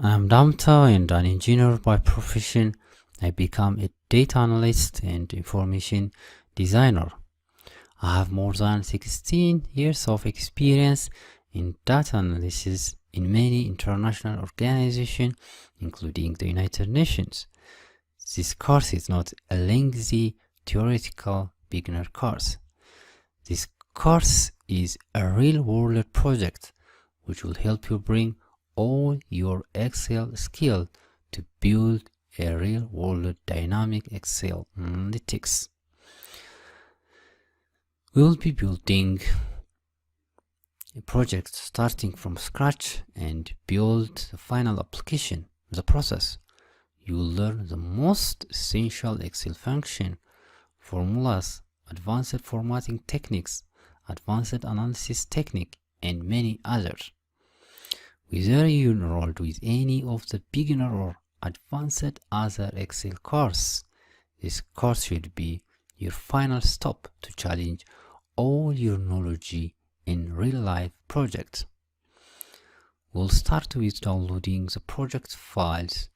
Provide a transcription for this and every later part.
I'm Damta and an engineer by profession. I become a data analyst and information designer. I have more than 16 years of experience in data analysis in many international organizations, including the United Nations. This course is not a lengthy theoretical beginner course. This course is a real-world project which will help you bring all your Excel skill to build a real-world dynamic Excel analytics. We will be building a project starting from scratch and build the final application. The process. You will learn the most essential Excel function, formulas, advanced formatting techniques, advanced analysis technique, and many others. Whether you enrolled with any of the beginner or advanced other Excel course, this course should be your final stop to challenge all your knowledge in real-life projects. We'll start with downloading the project files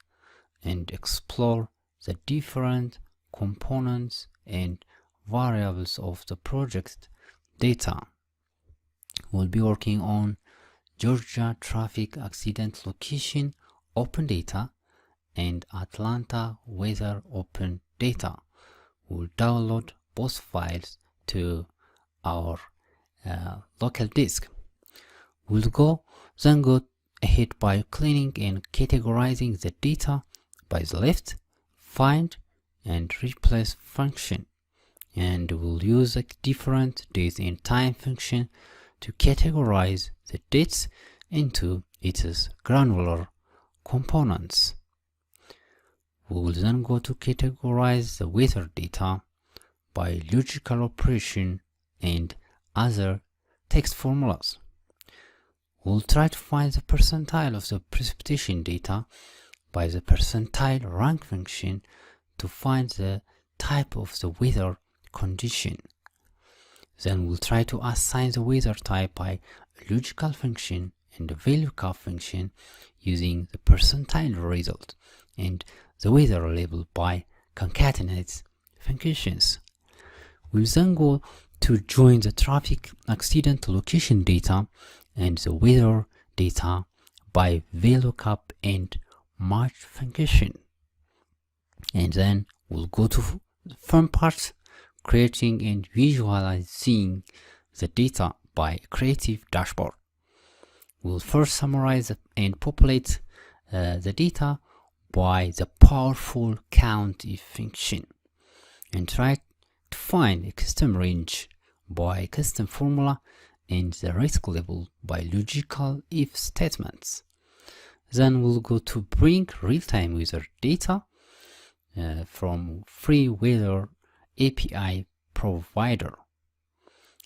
and explore the different components and variables of the project data. We'll be working on Georgia traffic accident location open data and Atlanta weather open data. We'll download both files to our local disk. We'll then go ahead by cleaning and categorizing the data by the left, find and replace function, and we'll use a different date and time function to categorize the dates into its granular components. We will then go to categorize the weather data by logical operation and other text formulas. We'll try to find the percentile of the precipitation data by the percentile rank function to find the type of the weather condition. Then we'll try to assign the weather type by a logical function and a VLOOKUP function using the percentile result and the weather label by concatenate functions. We'll then go to join the traffic accident location data and the weather data by VLOOKUP and match function. And then we'll go to the fun part, creating and visualizing the data by creative dashboard. We'll first summarize and populate the data by the powerful count if function and try to find a custom range by custom formula and the risk level by logical if statements. Then we'll go to bring real-time weather data from free weather API provider,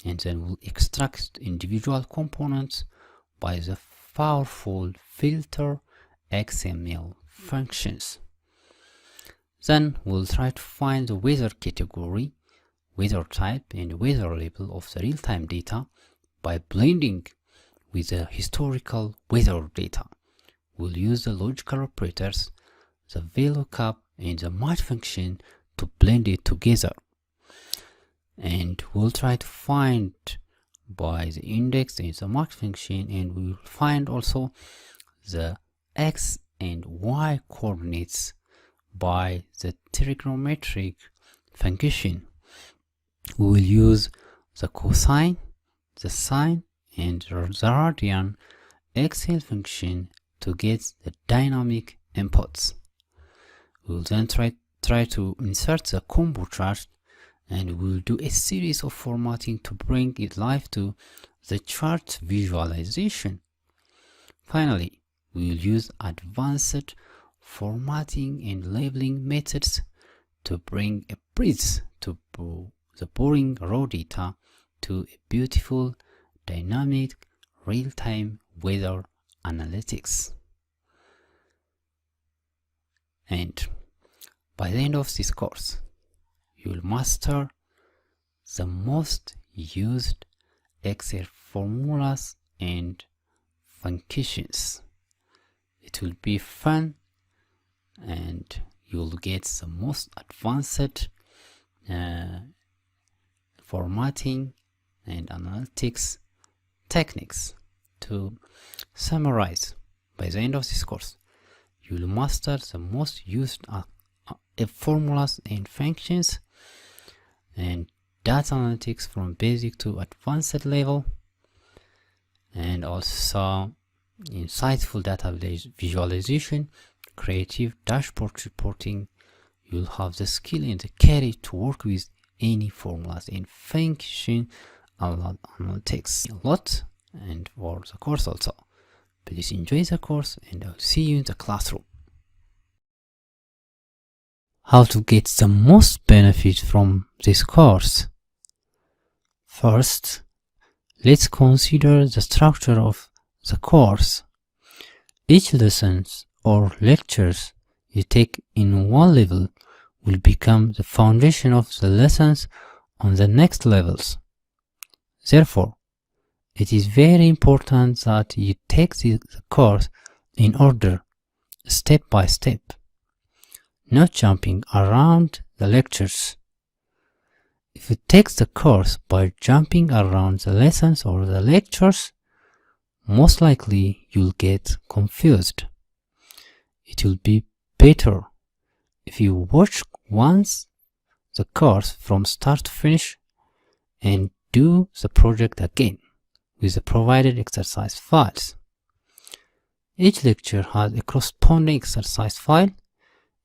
and then we'll extract individual components by the powerful filter XML functions. Then we'll try to find the weather category, weather type, and weather label of the real-time data by blending with the historical weather data. We'll use the logical operators, the VLOOKUP, and the match function to blend it together. And we'll try to find by the index and the match function, and we'll find also the X and Y coordinates by the trigonometric function. We will use the cosine, the sine, and the radian Excel function to get the dynamic inputs. We'll then try to insert the combo chart, and we'll do a series of formatting to bring it live to the chart visualization. Finally, we'll use advanced formatting and labeling methods to bring a bridge to the boring raw data to a beautiful dynamic real-time weather analytics. And by the end of this course, you will master the most used Excel formulas and functions. It will be fun, and you'll get the most advanced formatting and analytics techniques. To summarize, by the end of this course, you'll master the most used formulas and functions and data analytics from basic to advanced level, and also insightful data visualization, creative dashboard reporting. You'll have the skill and the carry to work with any formulas and function analytics a lot, and for the course also. Please enjoy the course, and I'll see you in the classroom. How to get the most benefit from this course? First, let's consider the structure of the course. Each lesson or lectures you take in one level will become the foundation of the lessons on the next levels. Therefore, it is very important that you take the course in order, step by step, not jumping around the lectures. If you take the course by jumping around the lessons or the lectures, most likely you'll get confused. It will be better if you watch once the course from start to finish and do the project again with the provided exercise files. Each lecture has a corresponding exercise file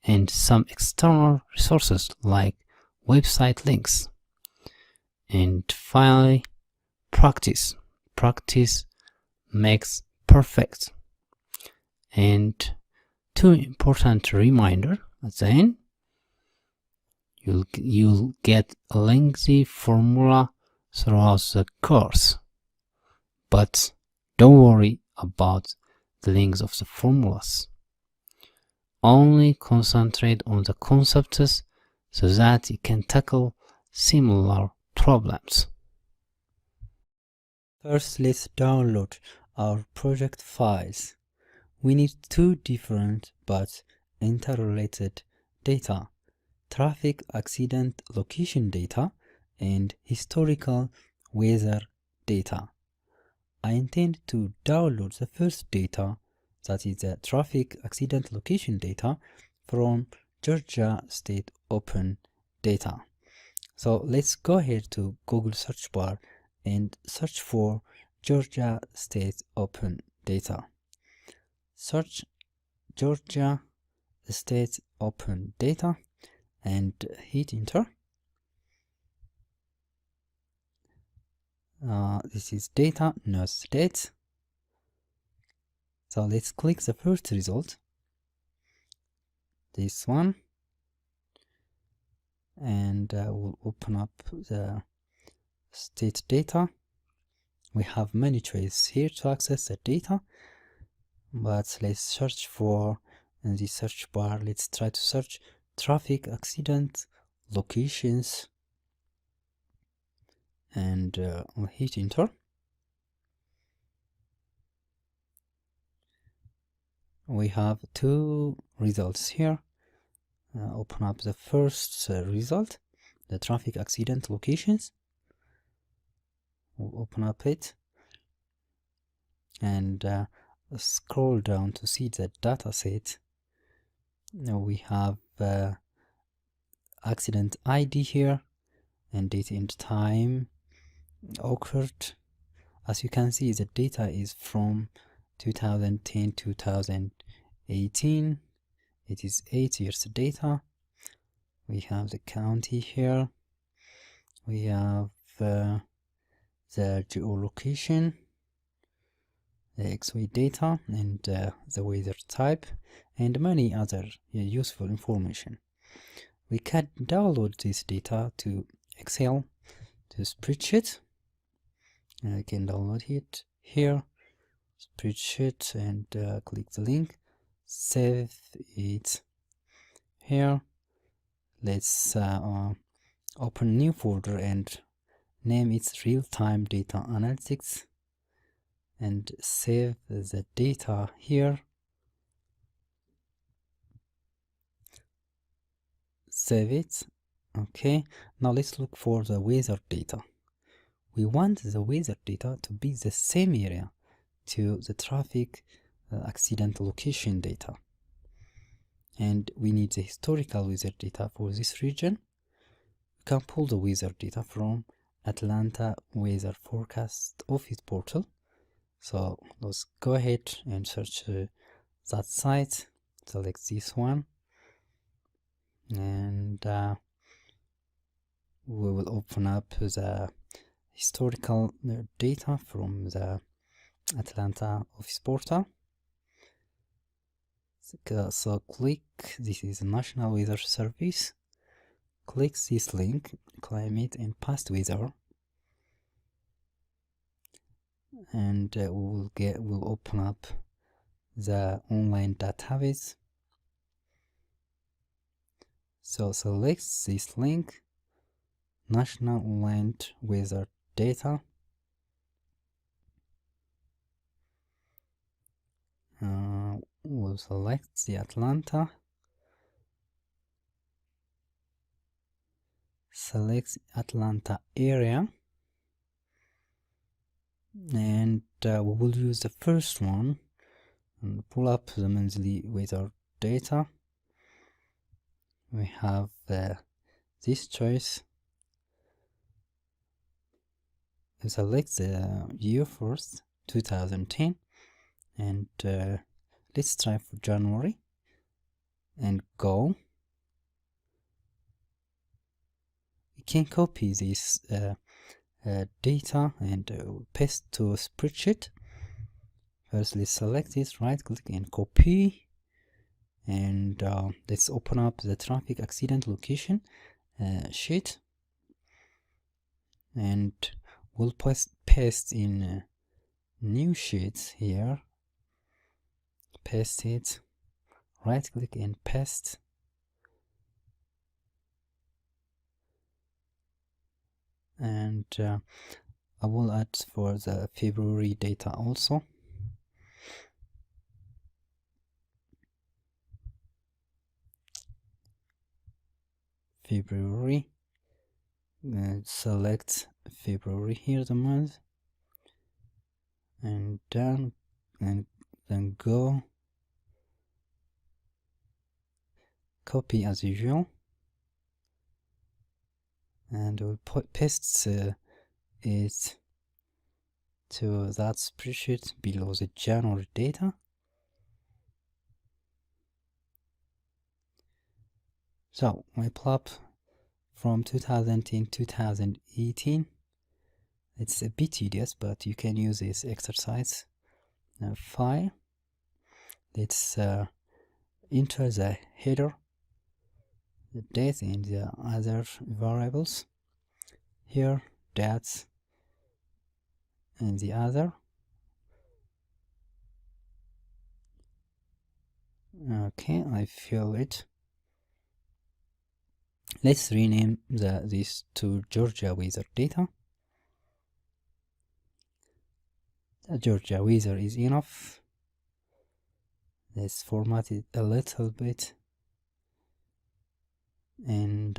and some external resources like website links. And finally, practice. Practice makes perfect. And two important reminders at the end. You'll get a lengthy formula throughout the course, but don't worry about the length of the formulas. Only concentrate on the concepts so that you can tackle similar problems. First, let's download our project files. We need two different but interrelated data: traffic accident location data and historical weather data. I intend to download the first data, that is the traffic accident location data, from Georgia State Open Data. So let's go ahead to Google search bar and search for Georgia State Open Data. Search Georgia State Open Data and hit enter. This is data, not state. So let's click the first result, this one, and we'll open up the state data. We have many choices here to access the data, but let's search for, in the search bar, let's try to search traffic accident locations, and we'll hit enter. We have two results here. Open up the first result, the traffic accident locations. We'll open up it and scroll down to see the data set. Now we have accident ID here and date and time occurred. As you can see, the data is from 2010-2018. It is 8 years data. We have the county here. We have the geolocation, the X-ray data, and the weather type, and many other useful information. We can download this data to Excel, to spreadsheet. I can download it here, spreadsheet, and click the link, save it here. Let's open new folder and name it real-time data analytics and save the data here. save it. Okay, now let's look for the weather data. We want the weather data to be the same area to the traffic accident location data, and we need the historical weather data for this region. We can pull the weather data from Atlanta Weather Forecast Office portal. So let's go ahead and search that site, select this one, and we will open up the historical data from the Atlanta office portal. So click, this is National Weather Service, click this link, climate and past weather, and we'll open up the online database. So select this link, National Online Weather Data. We'll select the Atlanta, select Atlanta area, and we will use the first one and pull up the monthly weather data. We have this choice. Select the year first, 2010, and let's try for January and go. We can copy this data and paste to a spreadsheet. First, let's select this, right click and copy, and let's open up the traffic accident location sheet, and we'll paste in new sheet here, paste it, right click and paste, and I will add for the February data also. February, select February here, the month, and done, and then go, copy as usual, and we'll paste it to that spreadsheet below the January data. So we plot from 2010 to 2018. It's a bit tedious, but you can use this exercise file. Let's enter the header, the date, and the other variables. Here, dates, and the other. Okay, I fill it. Let's rename this to Georgia weather data. The Georgia weather is enough. Let's format it a little bit, and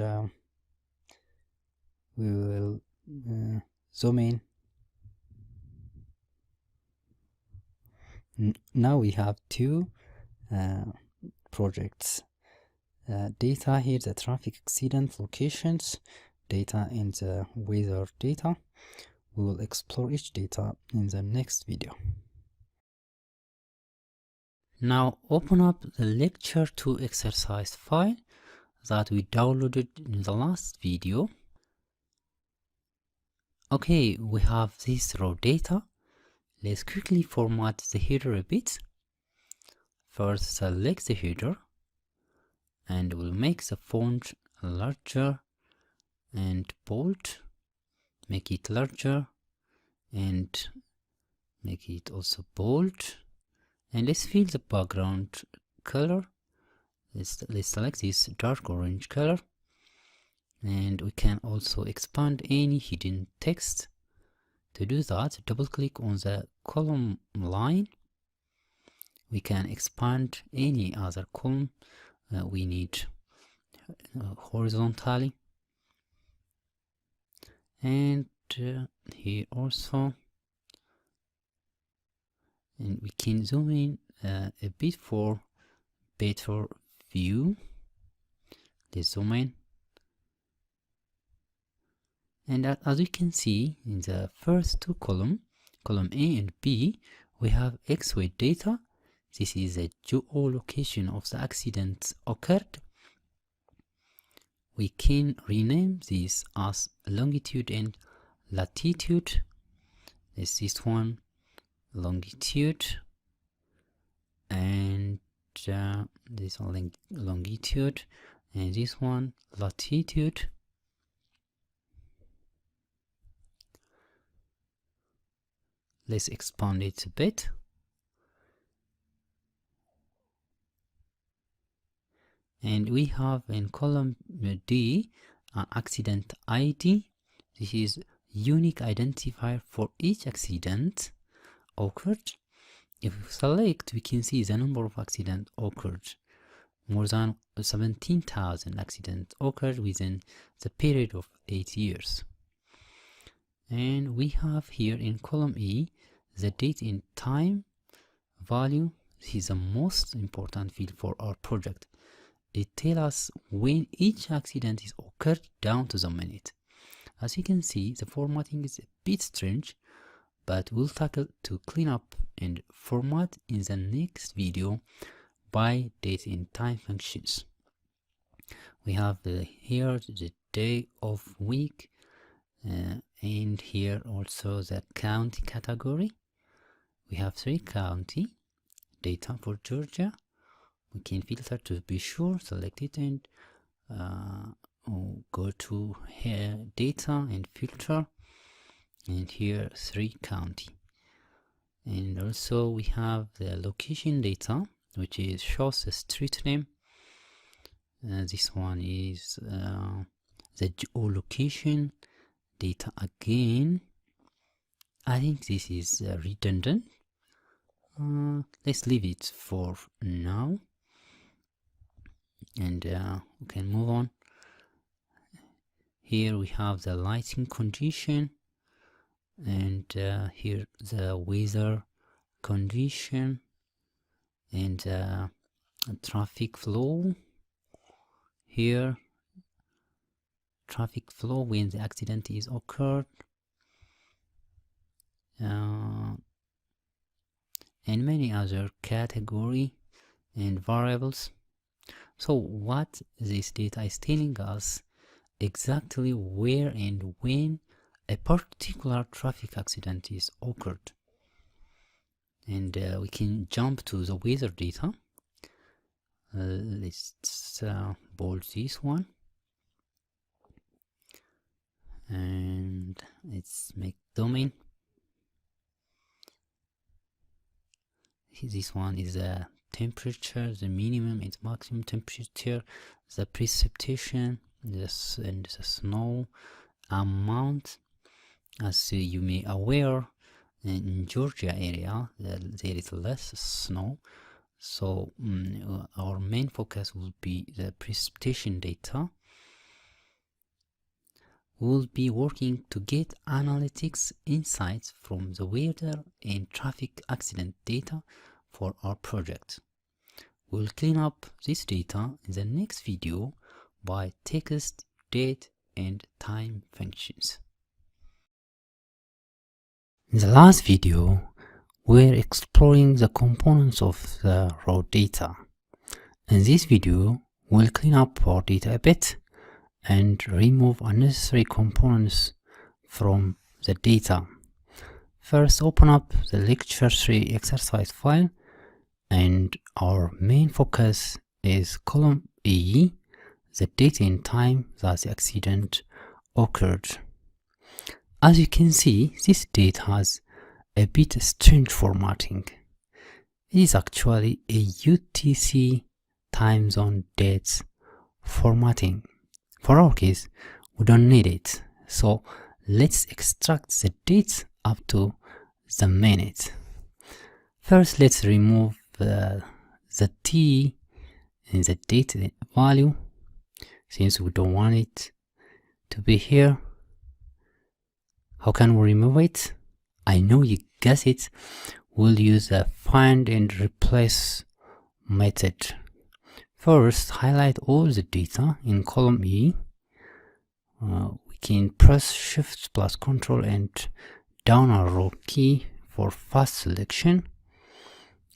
we will zoom in. Now we have two projects. Data here, the traffic accident locations data and the weather data. We will explore each data in the next video. Now open up the lecture 2 exercise file that we downloaded in the last video. Okay, we have this raw data. Let's quickly format the header a bit. First, select the header, and we'll make the font larger and bold. Make it larger and make it also bold. And let's fill the background color. Let's select this dark orange color. And we can also expand any hidden text. To do that, double click on the column line. We can expand any other column we need. horizontally, and here also, and we can zoom in a bit for better view. Let's zoom in, and as you can see in the first two columns, column A and B, we have XY data. This is the geolocation of the accident occurred. We can rename this as longitude and latitude. There's this one longitude, and this one longitude, and this one latitude. Let's expand it a bit. And we have in column D an accident ID. This is unique identifier for each accident occurred. If we select, we can see the number of accidents occurred. More than 17,000 accidents occurred within the period of 8 years. And we have here in column E the date and time value. This is the most important field for our project. It tells us when each accident is occurred down to the minute. As you can see, the formatting is a bit strange, but we'll tackle to clean up and format in the next video by date and time functions. We have here the day of week, and here also the county category. We have 3 county data for Georgia. We can filter to be sure, select it, and go to here data and filter, and here 3 county. And also we have the location data, which is shows the street name. This one is the geolocation data again. I think this is redundant. Let's leave it for now, and we can move on. Here we have the lighting condition, and here the weather condition, and traffic flow. Here traffic flow when the accident is occurred, and many other category and variables. So what this data is telling us exactly where and when a particular traffic accident is occurred. And we can jump to the weather data. Let's bold this one, and let's make domain. This one is the temperature, the minimum and maximum temperature, the precipitation, and the snow amount. As you may aware, in Georgia area there is less snow, so our main focus will be the precipitation data. We'll be working to get analytics insights from the weather and traffic accident data for our project. We'll clean up this data in the next video by text, date, and time functions. In the last video, we're exploring the components of the raw data. In this video, we'll clean up our data a bit and remove unnecessary components from the data. First, open up the lecture 3 exercise file, and our main focus is column E, the date and time that the accident occurred. As you can see, this date has a bit strange formatting. It is actually a UTC time zone dates formatting. For our case, we don't need it, so let's extract the dates up to the minute. First, let's remove the T in the date value. since we don't want it to be here. How can we remove it? I know you guessed it. We'll use the find and replace method. First, highlight all the data in column E. We can press Shift plus Control and down arrow key for fast selection,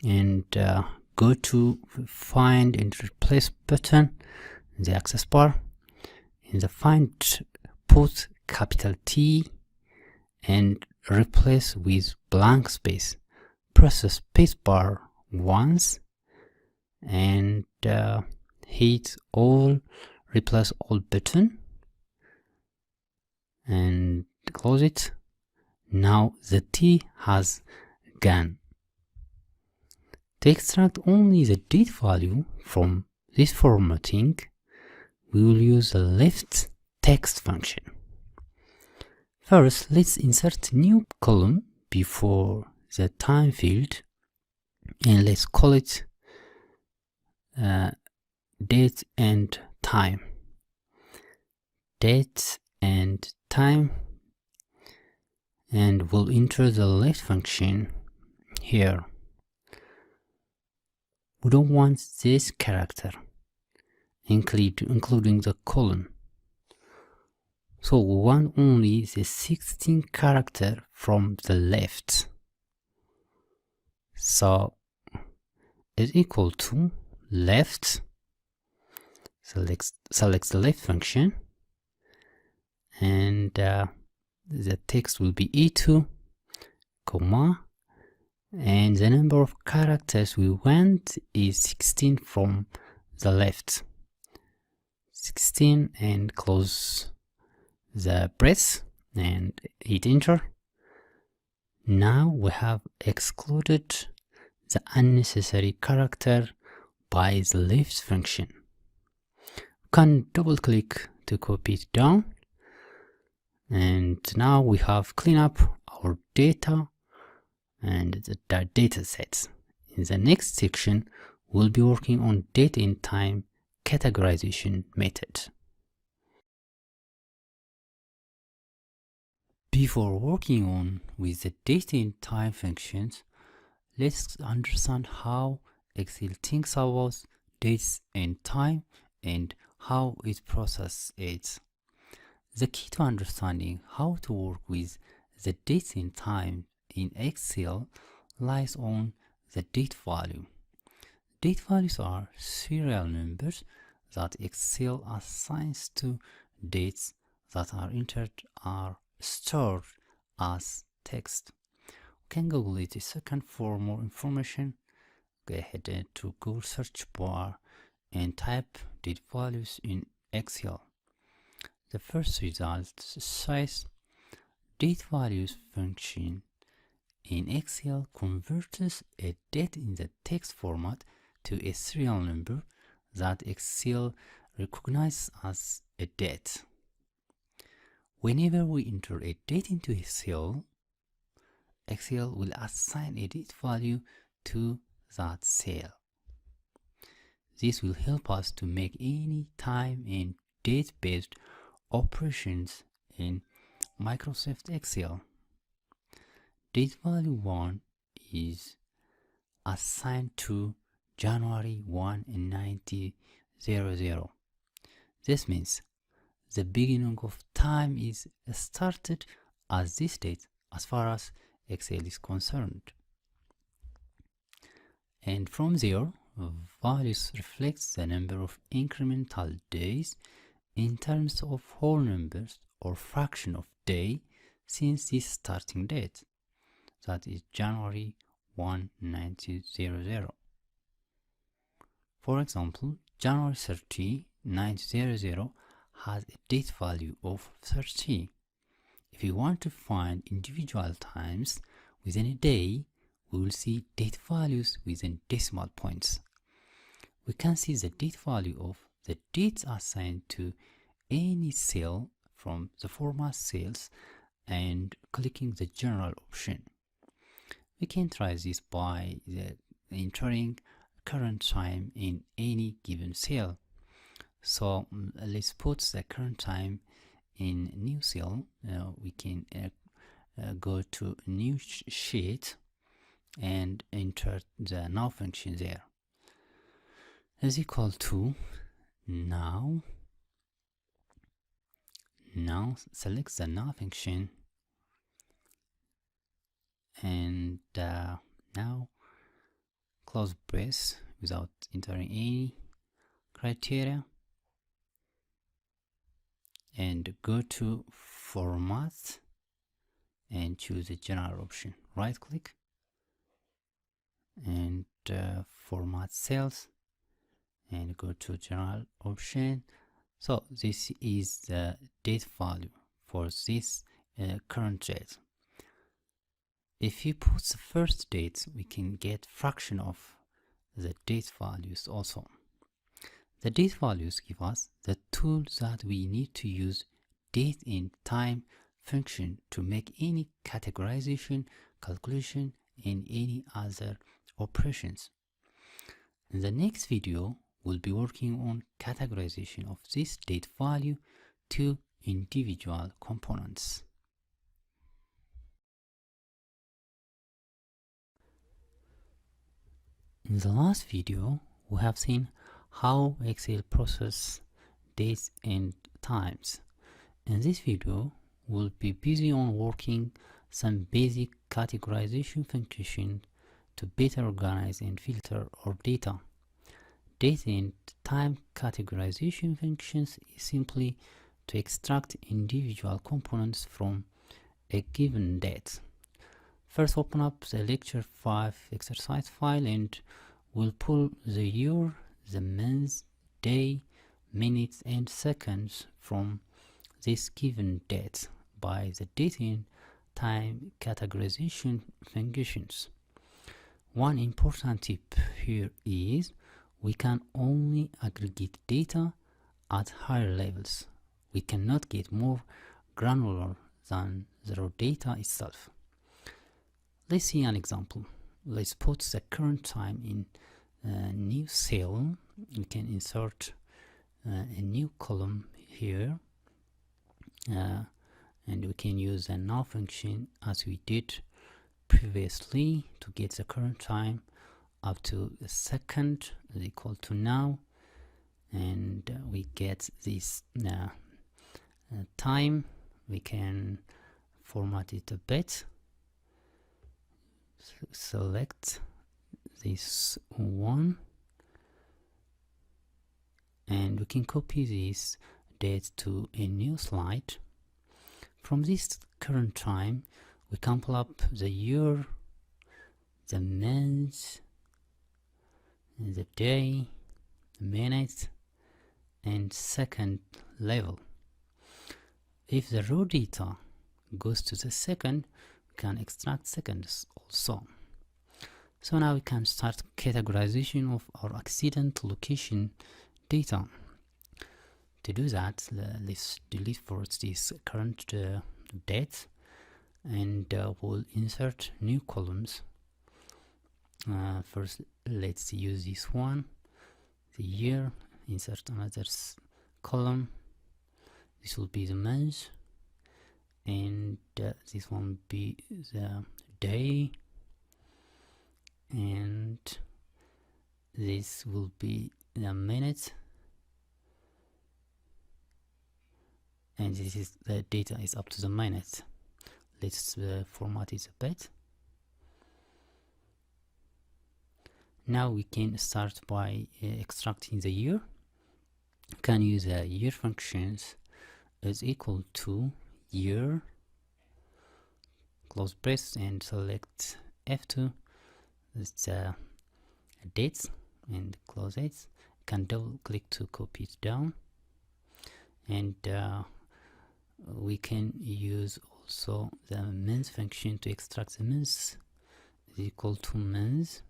and go to find and replace button in the access bar. In the find, put capital T and replace with blank space. Press the space bar once and hit all replace all button and close it. Now the T has gone. To extract only the date value from this formatting, we will use the left text function. First, let's insert new column before the time field, and let's call it date and time. Date and time, and we'll enter the left function here. We don't want this character, including the colon. So we want only the 16 character from the left. So is equal to left, select the left function, and the text will be E2, comma, and the number of characters we want is 16 from the left. 16, and close the brace and hit enter. Now we have excluded the unnecessary character by the left function. We can double click to copy it down, and now we have cleaned up our data and the data sets. In the next section, we'll be working on date and time categorization method. Before working on with the date and time functions, let's understand how Excel thinks about dates and time and how it processes it. The key to understanding how to work with the dates and time in Excel lies on the date value. Date values are serial numbers that Excel assigns to dates that are entered or stored as text. You can Google it a second for more information. Go ahead to Google search bar and type date values in Excel. The first result says date values function in Excel converts a date in the text format to a serial number that Excel recognizes as a date. Whenever we enter a date into a cell, Excel will assign a date value to that cell. This will help us to make any time and date-based operations in Microsoft Excel. Date value 1 is assigned to January 1 in 1900. This means the beginning of time is started as this date as far as Excel is concerned. And from there, values reflects the number of incremental days in terms of whole numbers or fraction of day since this starting date, that is January 1, 1900. For example, January 30, 1900 has a date value of 30. If we want to find individual times within a day, we will see date values within decimal points. We can see the date value of the dates assigned to any cell from the format cells and clicking the general option. We can try this by entering current time in any given cell. So let's put the current time in new cell. We can go to new sheet and enter the now function there, is equal to now. Now select the now function, and now close brace without entering any criteria, and go to format and choose the general option. Right click and format cells and go to general option. So this is the date value for this current date. If you put the first date, we can get fraction of the date values also. The date values give us the tool that we need to use date and time function to make any categorization, calculation, and any other operations. In the next video, we'll be working on categorization of this date value to individual components. In the last video, we have seen how Excel processes dates and times. In this video, we'll be busy on working some basic categorization functions to better organize and filter our data. Date and time categorization functions is simply to extract individual components from a given date. First, open up the lecture 5 exercise file and we'll pull the year, the month, day, minutes, and seconds from this given date by the date and time categorization functions. One important tip here is we can only aggregate data at higher levels. We cannot get more granular than the raw data itself. Let's see an example. Let's put the current time in a new cell. We can insert a new column here, and we can use a now function as we did previously to get the current time up to a second is equal to now, and we get this time. We can format it a bit. Select this one and we can copy this date to a new slide. From this current time we can pull up the year, the month, the day, the minute, and second level. If the raw data goes to the second, we can extract seconds also. So now we can start categorization of our accident location data. To do that, let's delete first this current date, and we'll insert new columns. First, let's use this one, the year. Insert another column. This will be the month, and this one will be the day, and this will be the minute, and this is the data is up to the minute. Let's format it a bit. Now we can start by extracting the year. You can use year functions is equal to year, close brace, and select F2. It's dates and close it. You can double click to copy it down, and we can use also the month function to extract the month. Is equal to month,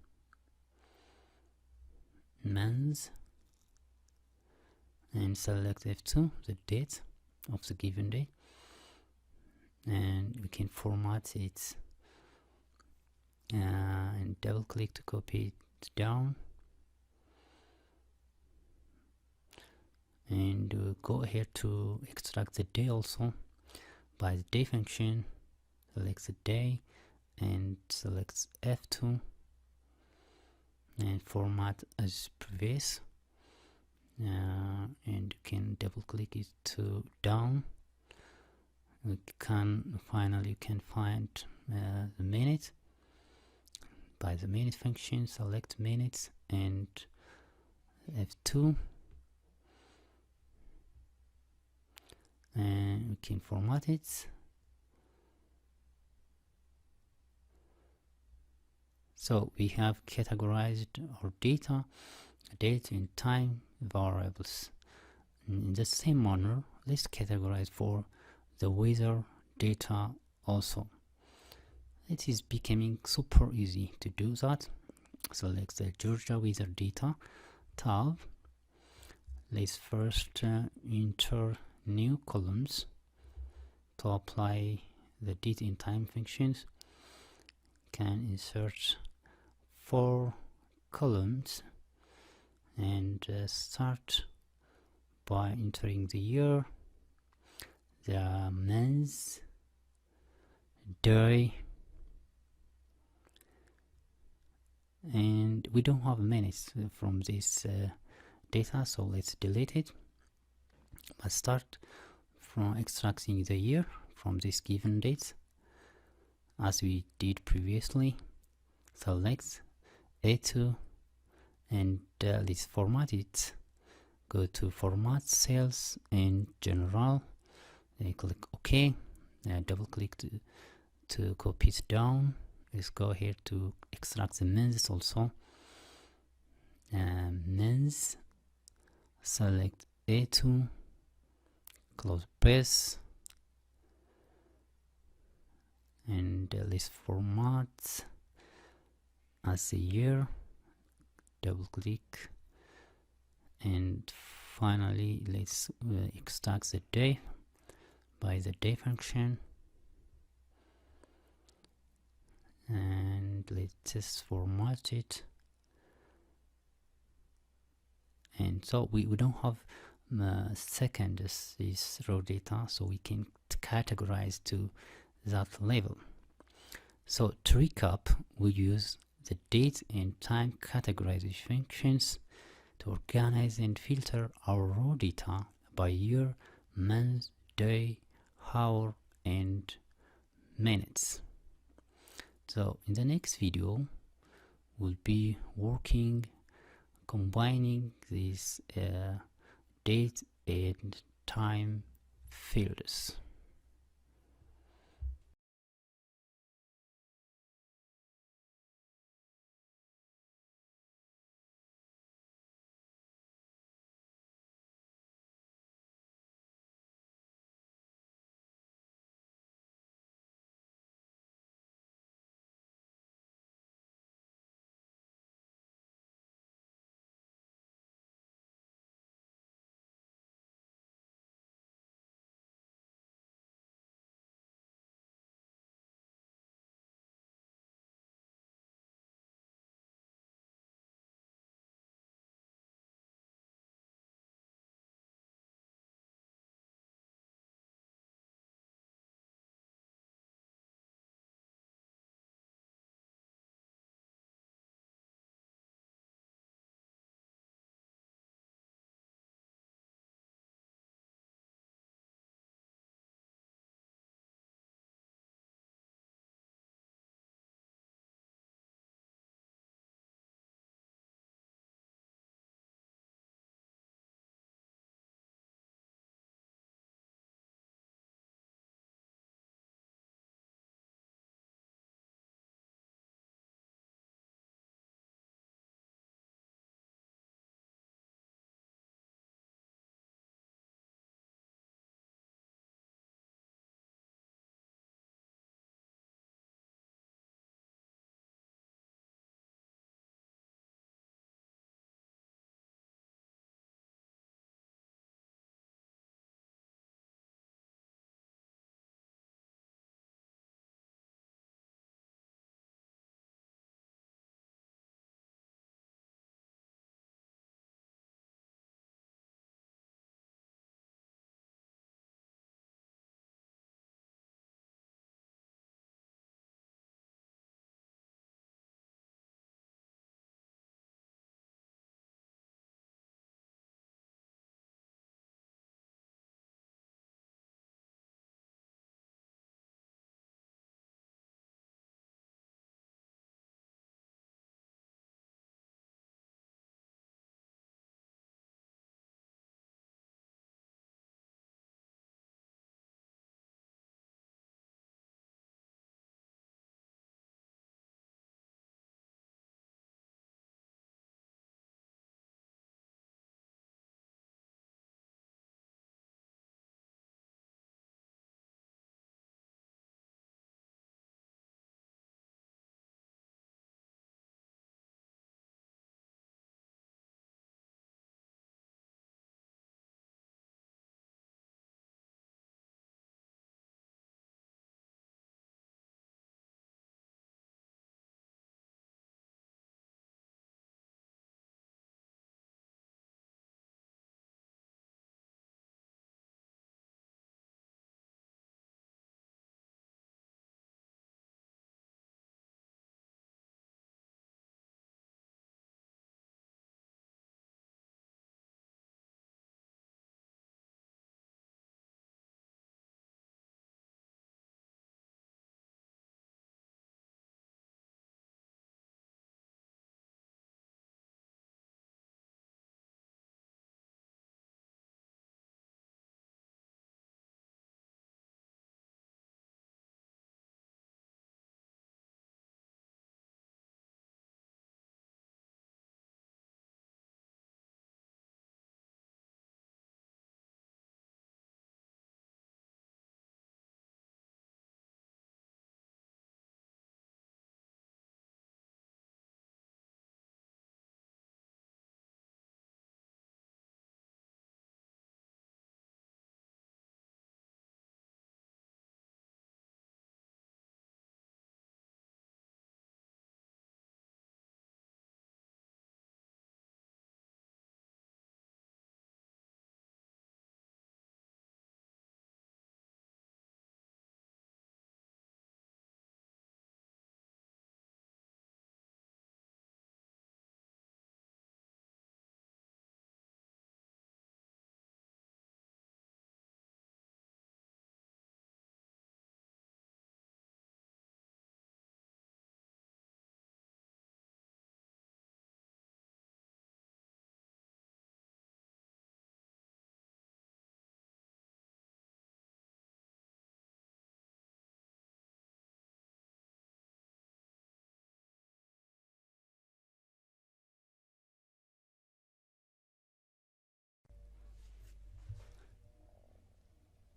and select F2, the date of the given day, and we can format it and double click to copy it down, and go here to extract the day also. By the day function, select the day and select F2 and format as previous, and you can double click it to down. You can find the minute. By the minute function, select minutes and F2, and we can format it. So we have categorized our data, date and time variables. In the same manner, let's categorize for the weather data also. It is becoming super easy to do that. Select the Georgia weather data tab. Let's first enter new columns to apply the date and time functions. Can insert 4 columns and start by entering the year, the month, day, and we don't have minutes from this data, so let's delete it. Let's start from extracting the year from this given date as we did previously. Select A2 and let's format it. Go to format cells and general, click OK, double click to copy it down. Let's go here to extract the months also. Months, select A2, close brace, and let's format as a year, double click, and finally let's extract the day by the day function, and let's just format it. And so we don't have second this raw data, so we can categorize to that level. So to recap, we use the date and time categorization functions to organize and filter our raw data by year, month, day, hour, and minutes. So in the next video, we'll be combining these date and time fields.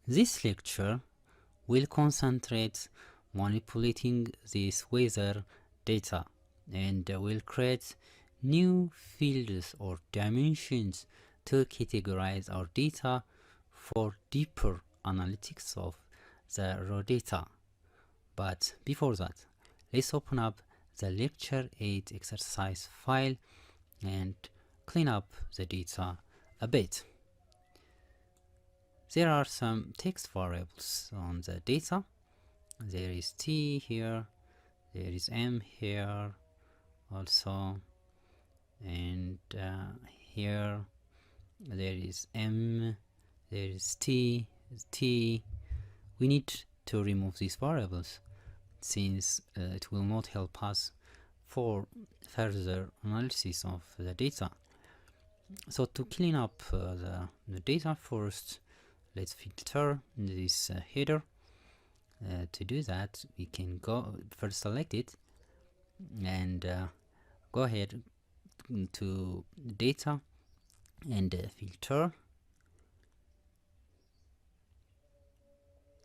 This lecture will concentrate manipulating this weather data, and will create new fields or dimensions to categorize our data for deeper analytics of the raw data. But before that, let's open up the lecture 8 exercise file and clean up the data a bit. There are some text variables on the data. There is T here, there is M here also, and here there is M, there is T. We need to remove these variables since it will not help us for further analysis of the data. So to clean up the data first, let's filter this header. To do that, we can go first select it and go ahead to data and filter.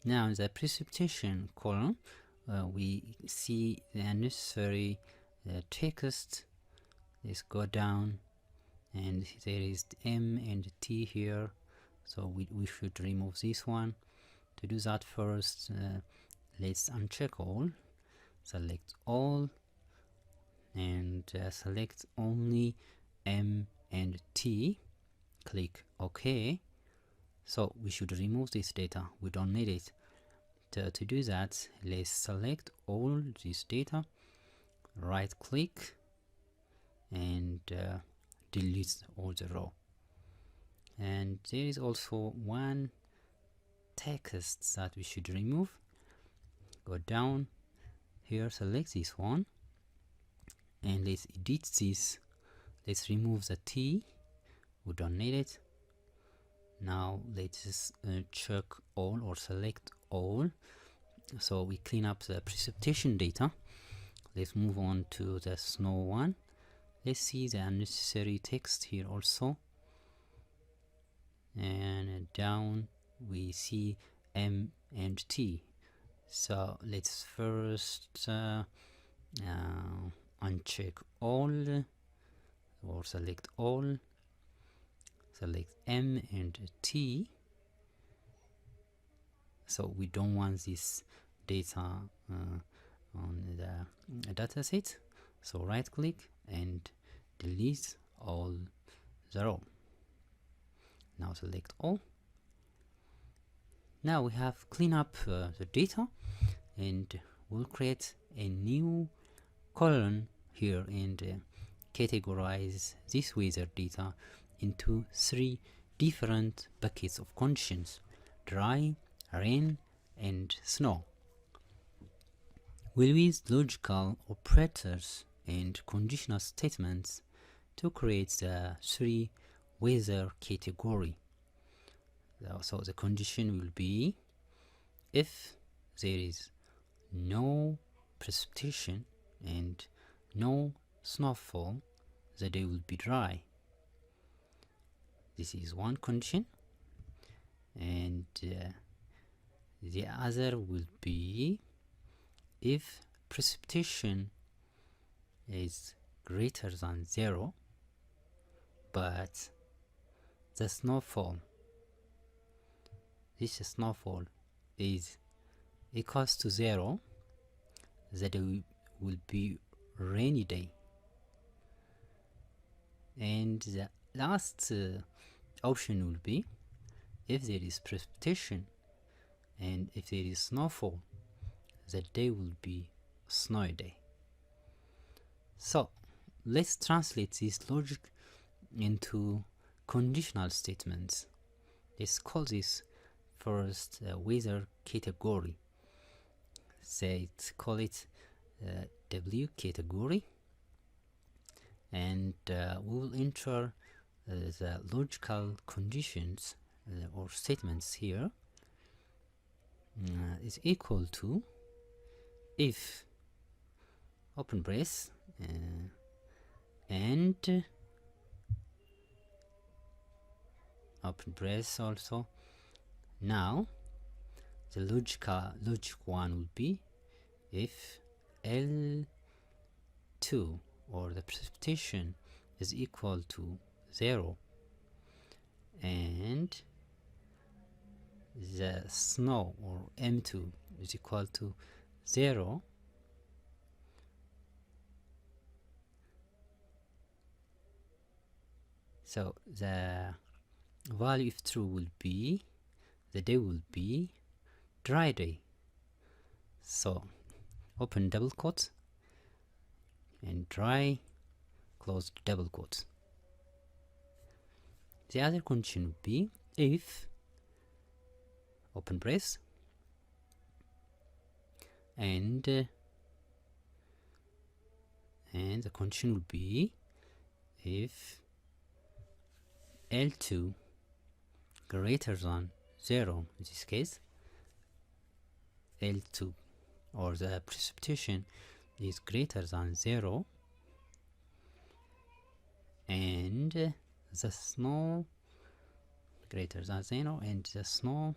Now in the precipitation column, we see the unnecessary text. Let's go down, and there is M and T here, so we should remove this one. To do that first, let's uncheck all, select all, and select only M and T, click OK. So we should remove this data, we don't need it. To do that, let's select all this data, right click, and delete all the row. And there is also one text that we should remove. Go down here, select this one, and let's edit this. Let's remove the T, we don't need it. Now let's check all or select all. So we clean up the precipitation data. Let's move on to the snow one. Let's see the unnecessary text here also, and down we see M and T. So let's first uncheck all or select all, select M and T. So we don't want this data on the data set, so right click and delete all the row. Now select all. Now we have cleaned up the data, and we'll create a new column here and categorize this weather data into 3 different buckets of conditions: dry, rain, and snow. We'll use logical operators and conditional statements to create the 3 weather category. So the condition will be if there is no precipitation and no snowfall, the day will be dry. This is one condition, and the other will be if precipitation is greater than 0 but the snowfall, this snowfall is equals to 0, the day will be rainy day. And the last option will be if there is precipitation and if there is snowfall, the day will be snowy day. So let's translate this logic into conditional statements. Let's call this first weather category. Say call it W category, and we will enter the logical conditions or statements here is equal to if open brace and open brace also. Now the logic one would be if L2 or the precipitation is equal to 0 and the snow or M2 is equal to 0, so the value if true will be, the day will be dry day. So open double quotes and dry, close double quotes. The other condition would be if open brace and the condition would be if L2 greater than 0, in this case L2 or the precipitation is greater than 0 and the snow greater than 0 and the snow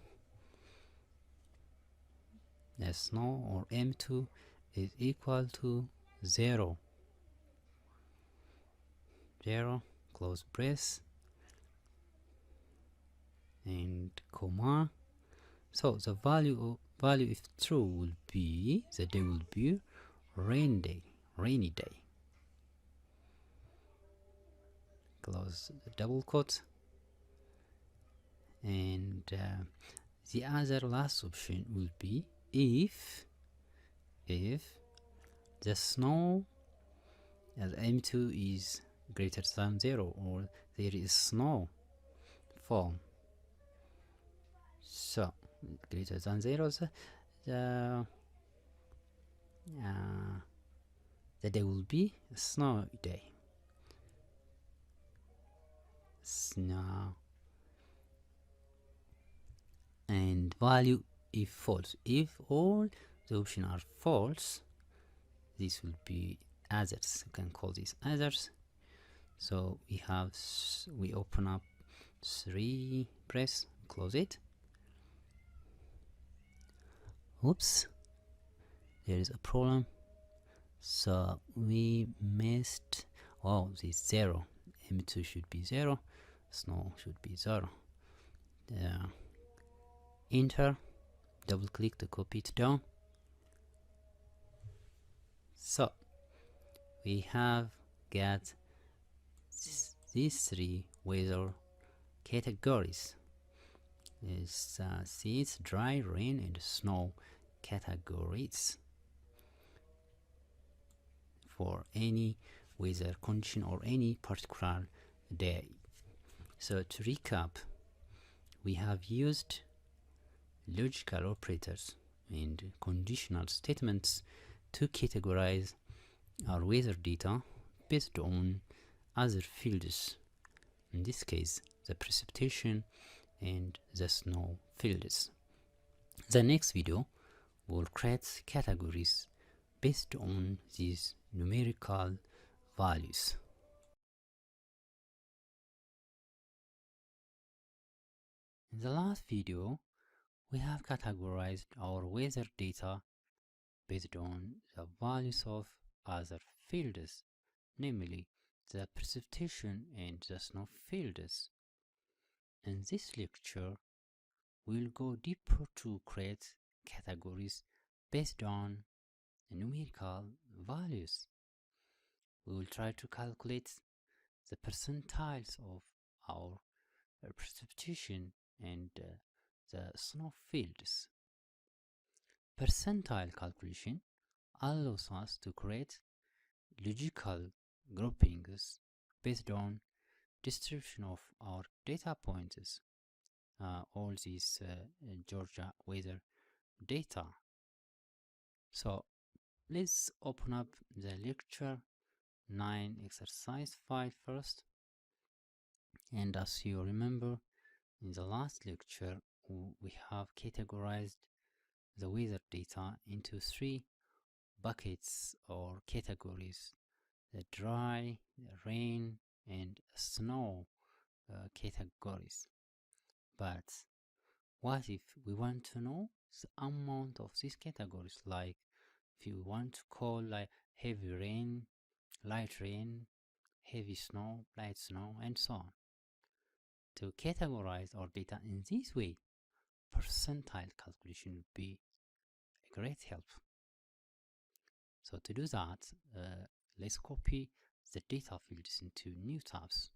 or M2 is equal to 0, close brace and comma. So the value if true will be, the day will be rainy day, close the double quote. And the other last option will be if the snow as M2 is greater than 0 or there is snow fall. So greater than 0, the day will be a snow day. Snow. And value if false. If all the options are false, this will be others. You can call this others. So we open up 3 brace, close it. Oops, there is a problem. So we missed, this 0. M2 should be 0, snow should be 0. Enter, double click to copy it down. So we have got these 3 weather categories. It's seeds, dry, rain and snow categories for any weather condition or any particular day. So to recap, we have used logical operators and conditional statements to categorize our weather data based on other fields, in this case the precipitation and the snow fields. The next video will create categories based on these numerical values. In the last video, we have categorized our weather data based on the values of other fields, namely the precipitation and the snow fields. In this lecture, we'll go deeper to create categories based on numerical values. We will try to calculate the percentiles of our precipitation and the snow fields. Percentile calculation allows us to create logical groupings based on distribution of our data points, all these Georgia weather data. So let's open up the lecture 9 exercise file first. And as you remember, in the last lecture we have categorized the weather data into 3 buckets or categories: the dry, the rain and snow categories. But What if we want to know the amount of these categories? Like if you want to call like heavy rain, light rain, heavy snow, light snow, and so on. To categorize our data in this way, percentile calculation would be a great help. So to do that, let's copy the data fields into new tabs.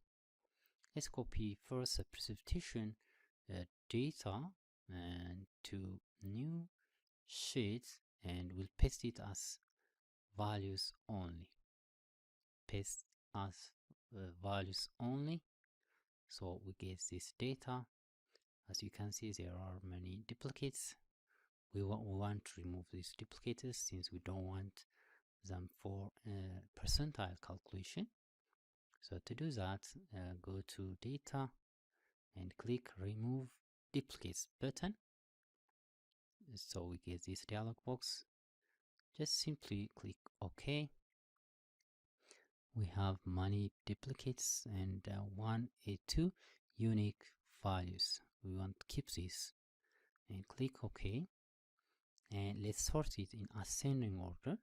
Let's copy first the precipitation data and to new sheets, and we'll paste it as values only. Paste as values only. So we get this data. As you can see, there are many duplicates. We want to remove these duplicates since we don't want them for percentile calculation. So to do that, go to data and click remove duplicates button. So we get this dialog box. Just simply click OK. We have many duplicates and 182 unique values. We want to keep this and click OK. And let's sort it in ascending order.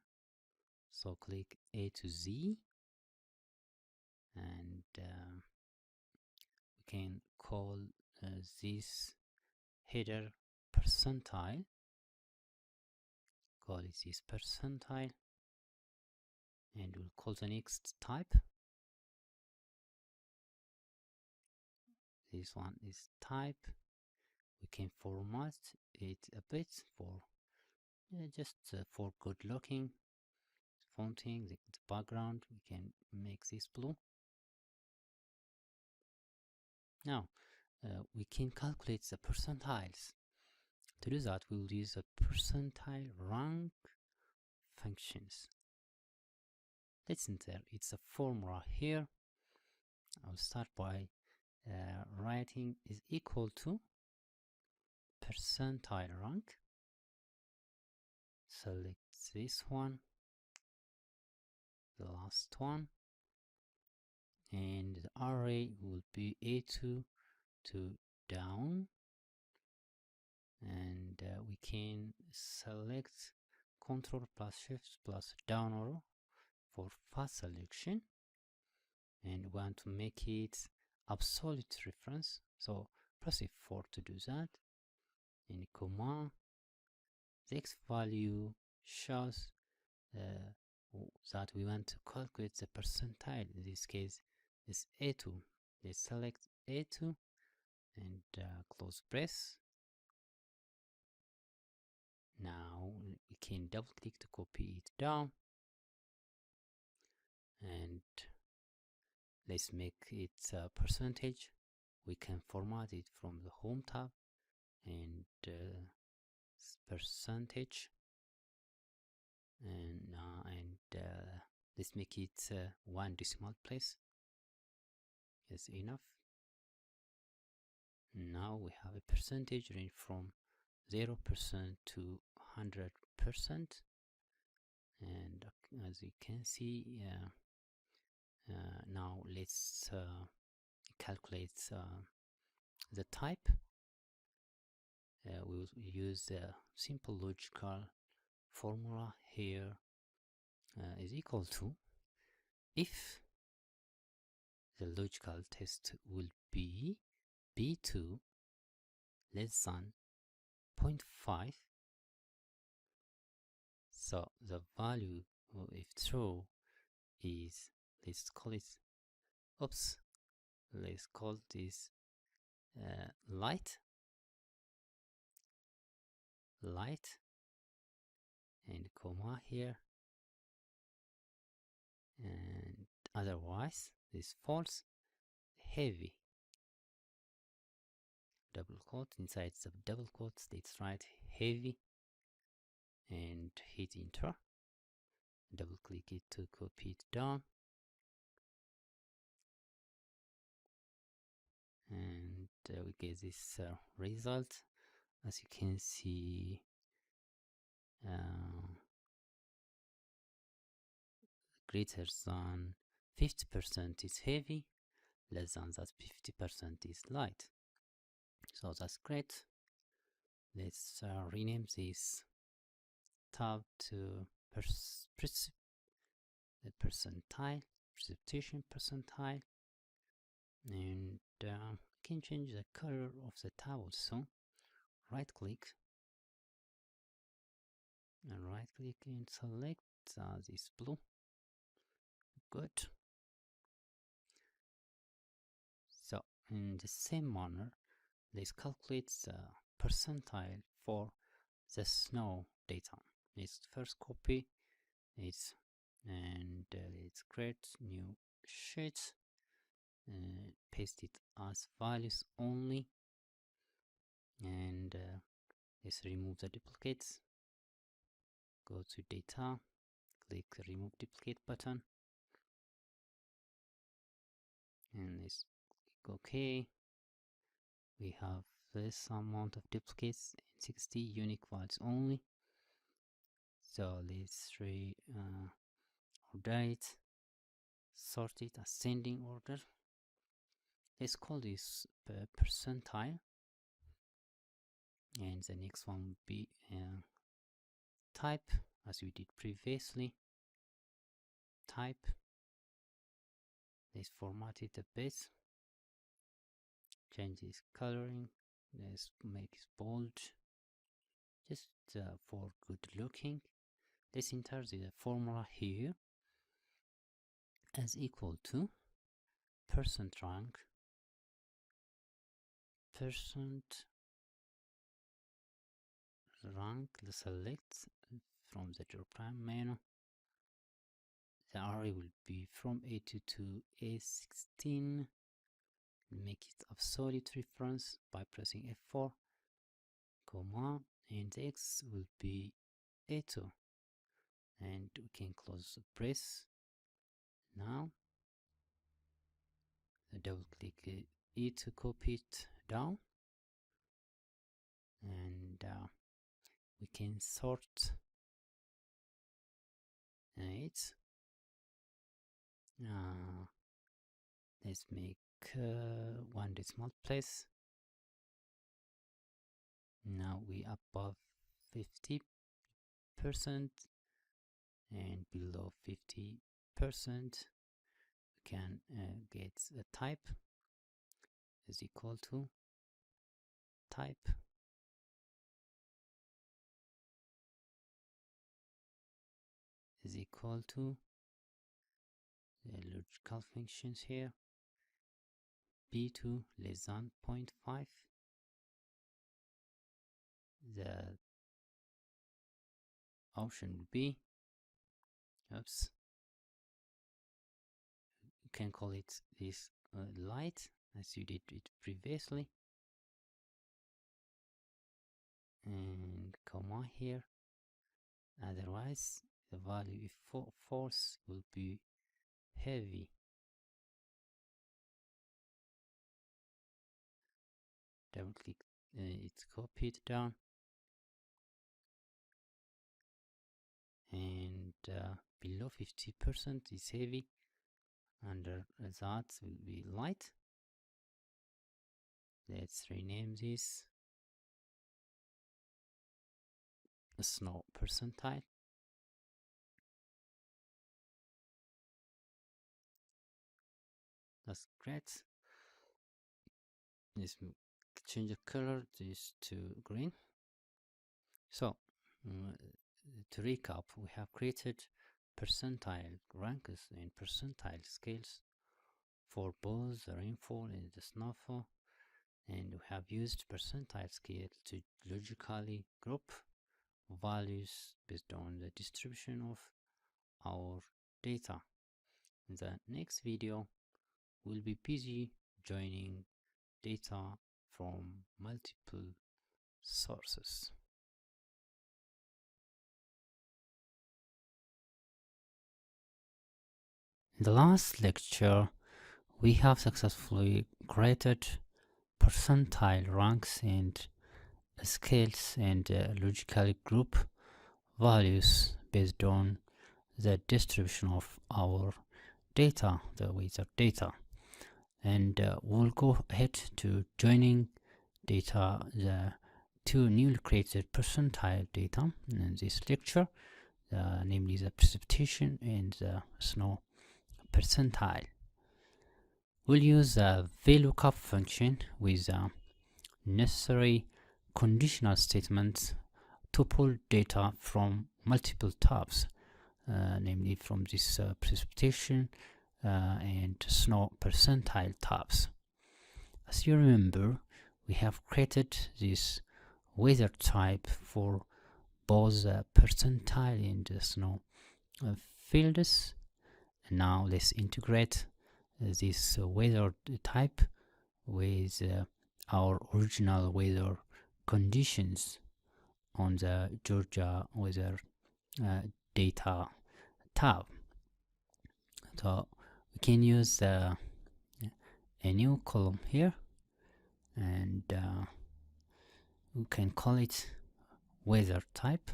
So click A to Z, and we can call this header percentile. Call it this percentile, and we'll call the next type. This one is type. We can format it a bit for just for good looking fonting. The background, we can make this blue. Now we can calculate the percentiles. To do that, we'll use a percentile rank functions. Let's enter it's a formula here. I'll start by writing is equal to percentile rank. Select this one, the last one, and the array will be A2 to down, and we can select Ctrl plus Shift plus down arrow for fast selection, and want to make it absolute reference, so press F4 to do that, and comma. The X value shows that we want to calculate the percentile. In this case is A2. Let's select A2 and close brace. Now we can double click to copy it down, and let's make it a percentage. We can format it from the home tab and percentage, and let's make it one decimal place is enough. Now we have a percentage range from 0% to 100%, and as you can see, now let's calculate the type. We will use the simple logical formula here is equal to, if the logical test will be B2 less than 0.5, so the value if true is, let's call it, let's call this light, and comma here, and otherwise this false, heavy, double quote. Inside the double quotes let's write heavy and hit enter. Double click it to copy it down, and we get this result. As you can see, greater than 50% is heavy, less than that 50% is light. So that's great. Let's rename this tab to the percentile, precipitation percentile, and we can change the color of the tab also. Right click and select this blue. Good. So in the same manner, let's calculate the percentile for the snow data. Let's first copy it and let's create new sheet, paste it as values only, and let's remove the duplicates. Go to data, click remove duplicate button, and let's click OK. We have this amount of duplicates and 60 unique values only. So let's order it, sort it ascending order. Let's call this percentile, and the next one would be type, as we did previously. Type. Let's format it a bit, change this coloring, let's make it bold, just for good looking. Let's enter the formula here as equal to percent rank, let's select from the drop-down menu. The array will be from A2 to A16. Make it absolute reference by pressing F4, comma, and X will be A2. And we can close the brace. Now, double click it to copy it down, and we can sort it. Let's make one decimal place. Now we above 50% and below 50%. We can get a type is equal to type is equal to the logical functions here, b2 less than 0.5. The option would be, oops, you can call it this light as you did it previously, and comma here. Otherwise, the value if false will be heavy. Double click it, copy it down, and below 50% is heavy, under that will be light. Let's rename this snow percentile. That's great. Let's change the color this to green. So to recap, we have created percentile ranks and percentile scales for both the rainfall and the snowfall, and we have used percentile scale to logically group values based on the distribution of our data. In the next video, we'll be busy joining data from multiple sources. In the last lecture, we have successfully created percentile ranks and scales and logically group values based on the distribution of our data, the weights of data. And we'll go ahead to joining data, the two newly created percentile data in this lecture, namely the precipitation and the snow percentile. We'll use the VLOOKUP function with necessary conditional statements to pull data from multiple tabs, namely from this precipitation and snow percentile tabs. As you remember, we have created this weather type for both the percentile and the snow fields. And now let's integrate this weather type with our original weather conditions on the Georgia weather data tab. So we can use a new column here, and we can call it weather type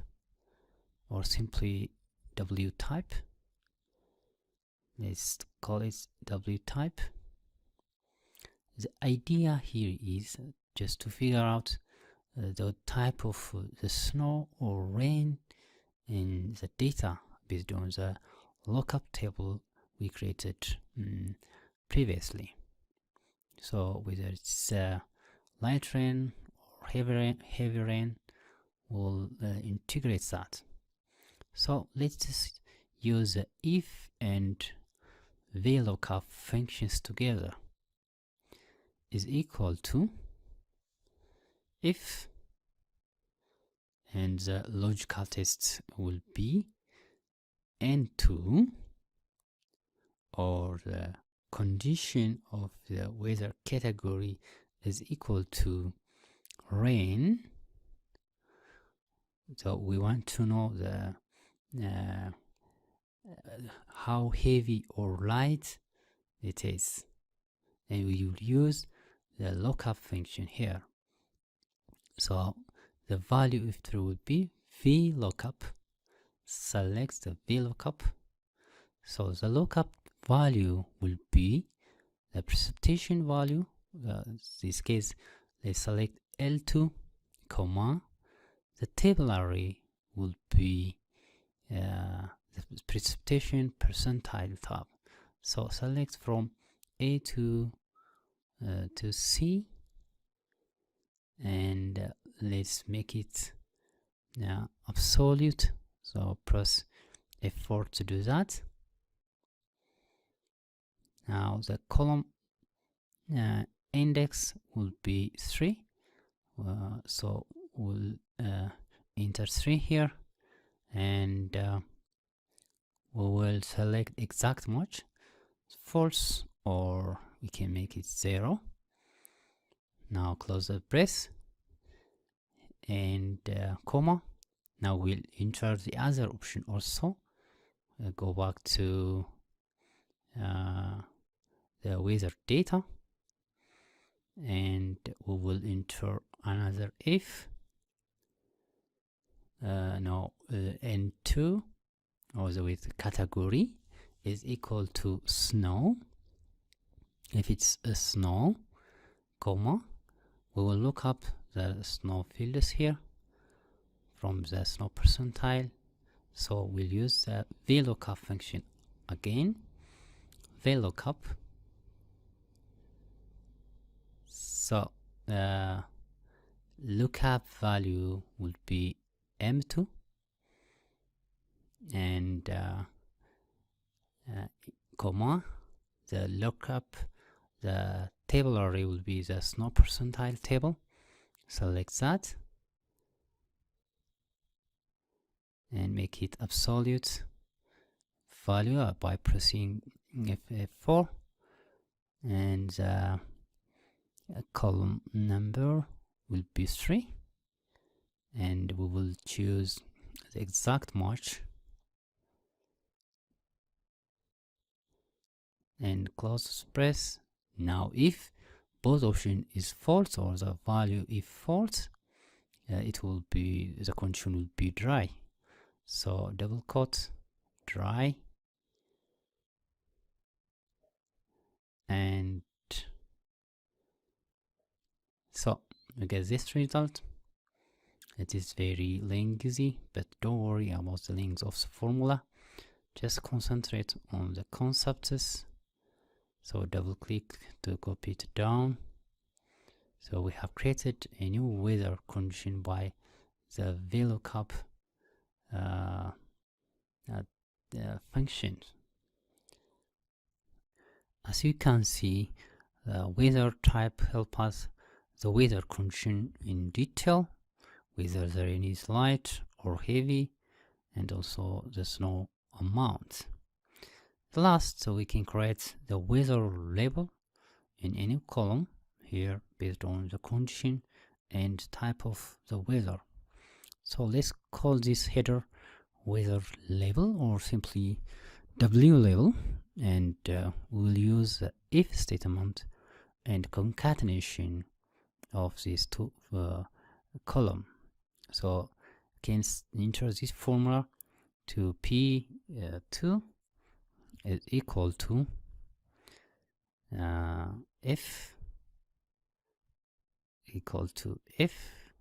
or simply W type. Let's call it W type. The idea here is just to figure out the type of the snow or rain in the data based on the lookup table we created previously. So whether it's light rain or heavy rain, we'll integrate that. So let's just use the if and VLOOKUP functions together. Is equal to if, and the logical test will be N2, or the condition of the weather category is equal to rain. So we want to know the how heavy or light it is, and we will use the lookup function here. So the value if there would be VLOOKUP, select the VLOOKUP. So the lookup value will be the precipitation value. In this case, let's select L2, comma. The table array will be the precipitation percentile tab. So select from A to C, and let's make it absolute. So press F4 to do that. Now the column index will be 3. So we'll enter 3 here, and we will select exact match, false, or we can make it 0. Now close the brace and comma. Now we'll enter the other option also. Go back to the weather data, and we will enter another if. N2, or the with category, is equal to snow. If it's a snow, comma, we will look up the snow fields here from the snow percentile. So we'll use the VLOOKUP function again. VLOOKUP. So lookup value would be M2, and comma, the lookup, the table array will be the snow percentile table. Select that and make it absolute value by pressing F4, and column number will be 3, and we will choose the exact match and close press. Now if both option is false, or the value if false, it will be, the condition will be dry. So double quote dry, and so we get this result. It is very lengthy, but don't worry about the length of the formula. Just concentrate on the concepts. So double click to copy it down. So we have created a new weather condition by the VLOOKUP function. As you can see, the weather type helps us the weather condition in detail, whether the rain is light or heavy, and also the snow amount. Last, so we can create the weather label in any column here based on the condition and type of the weather. So let's call this header weather label or simply W label, and we'll use the if statement and concatenation of these two column. So can enter this formula to P2 is equal to if equal to if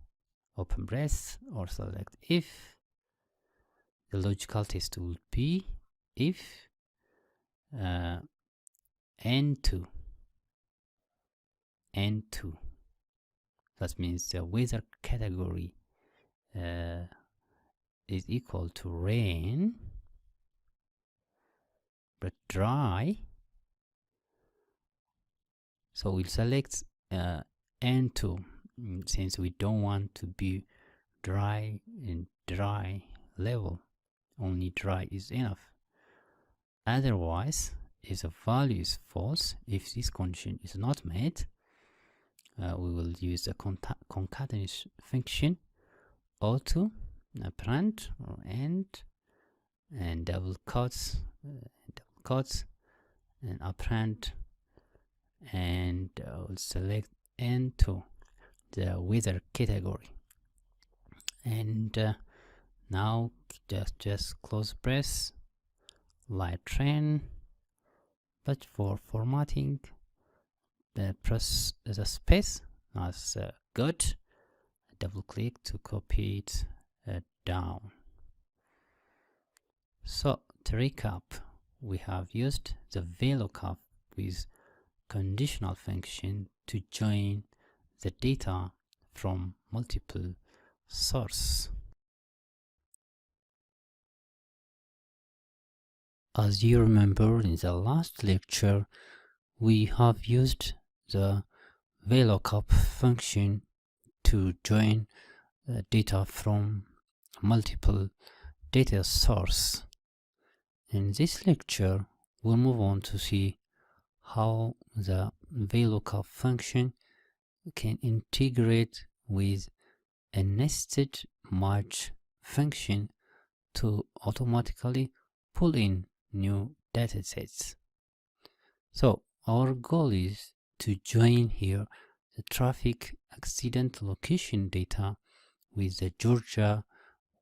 open brace or select if. The logical test will be if n2 that means the weather category is equal to rain but dry. So we'll select n2 since we don't want to be dry and dry level, only dry is enough. Otherwise, if the value is false, if this condition is not met, we will use the concatenation function auto append or end and double quotes and append, and we'll select n2 the weather category, and now just close brace, light rain, but for formatting press the space. That's good. Double click to copy it down. So to recap, we have used the VLOOKUP with conditional function to join the data from multiple sources. As you remember in the last lecture, we have used the VLOOKUP function to join data from multiple data sources. In this lecture, we'll move on to see how the VLOOKUP function can integrate with a nested merge function to automatically pull in new datasets. So our goal is to join here the traffic accident location data with the Georgia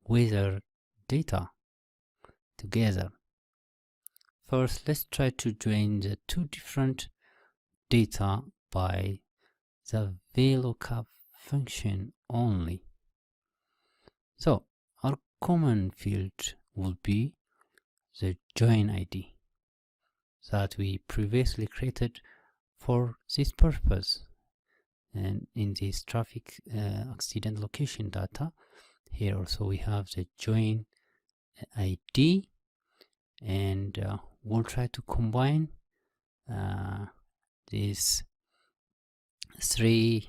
weather data together. First, let's try to join the two different data by the VLOOKUP function only. So our common field will be the join ID that we previously created for this purpose. And in this traffic accident location data, here also we have the join ID, and we'll try to combine these three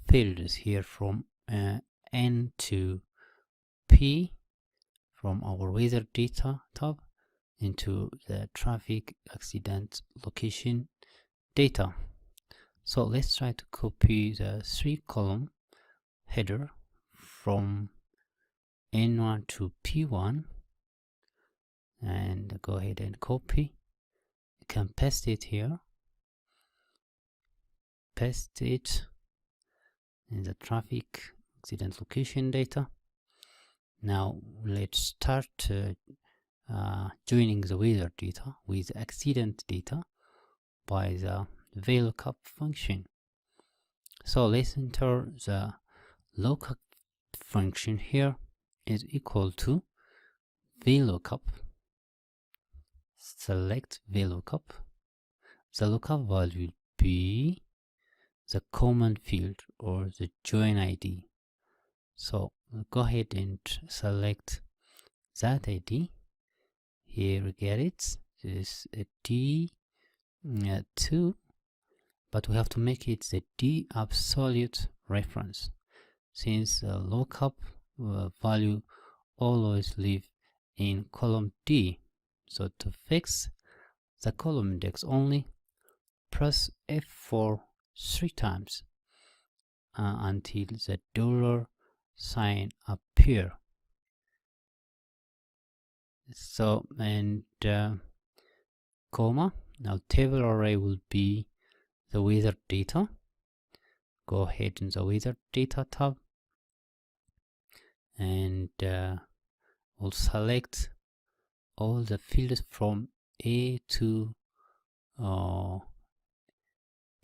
fields here from N to P from our weather data tab into the traffic accident location data. So let's try to copy the 3-column header from N1 to P1 and go ahead and copy. You can paste it here, paste it in the traffic accident location data. Now let's start joining the weather data with accident data by the VLOOKUP function. So let's enter the lookup function here is equal to VLOOKUP. Select VLOOKUP. The lookup value will be the command field or the join ID. So go ahead and select that ID. Here we get it. This is D2, but we have to make it the D absolute reference, since the lookup value always live in column D. So to fix the column index only, press F4 3 times until the dollar sign appear. So, and comma. Now table array will be the wizard data. Go ahead in the wizard data tab and we'll select all the fields from A to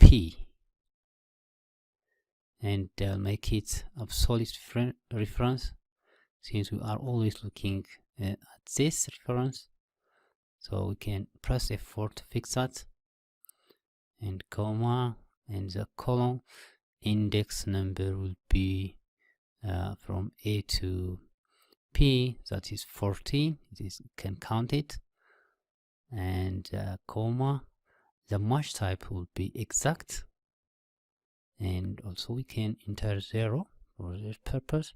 P, and make it absolute reference, since we are always looking at this reference. So we can press F4 to fix that, and comma, and the column index number will be from A to P, that is 14. This can count it, and comma, the match type will be exact, and also we can enter 0 for this purpose,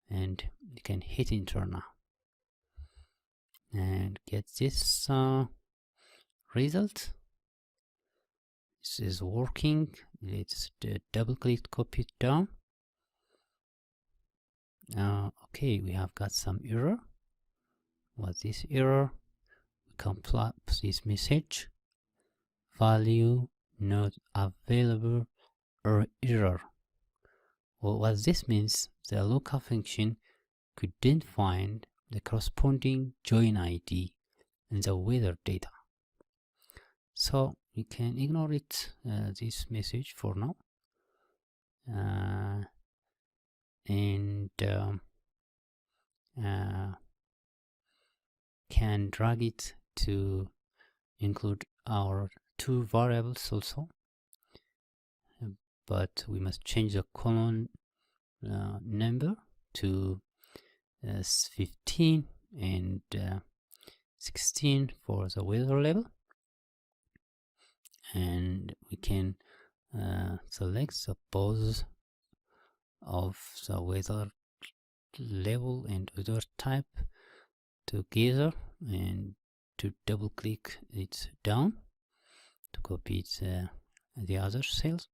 and you can hit enter now and get this result. This is working. Let's double click, copy it down. Okay, we have got some error. What's this error? We can plug this message, value not available or error. Well, what this means, the lookup function couldn't find the corresponding join ID in the weather data. So we can ignore it, this message for now, and can drag it to include our two variables also, but we must change the column number to 15 and 16 for the weather level, and we can select the pose of the weather level and weather type together, and to double click it down to copy it, the other cells.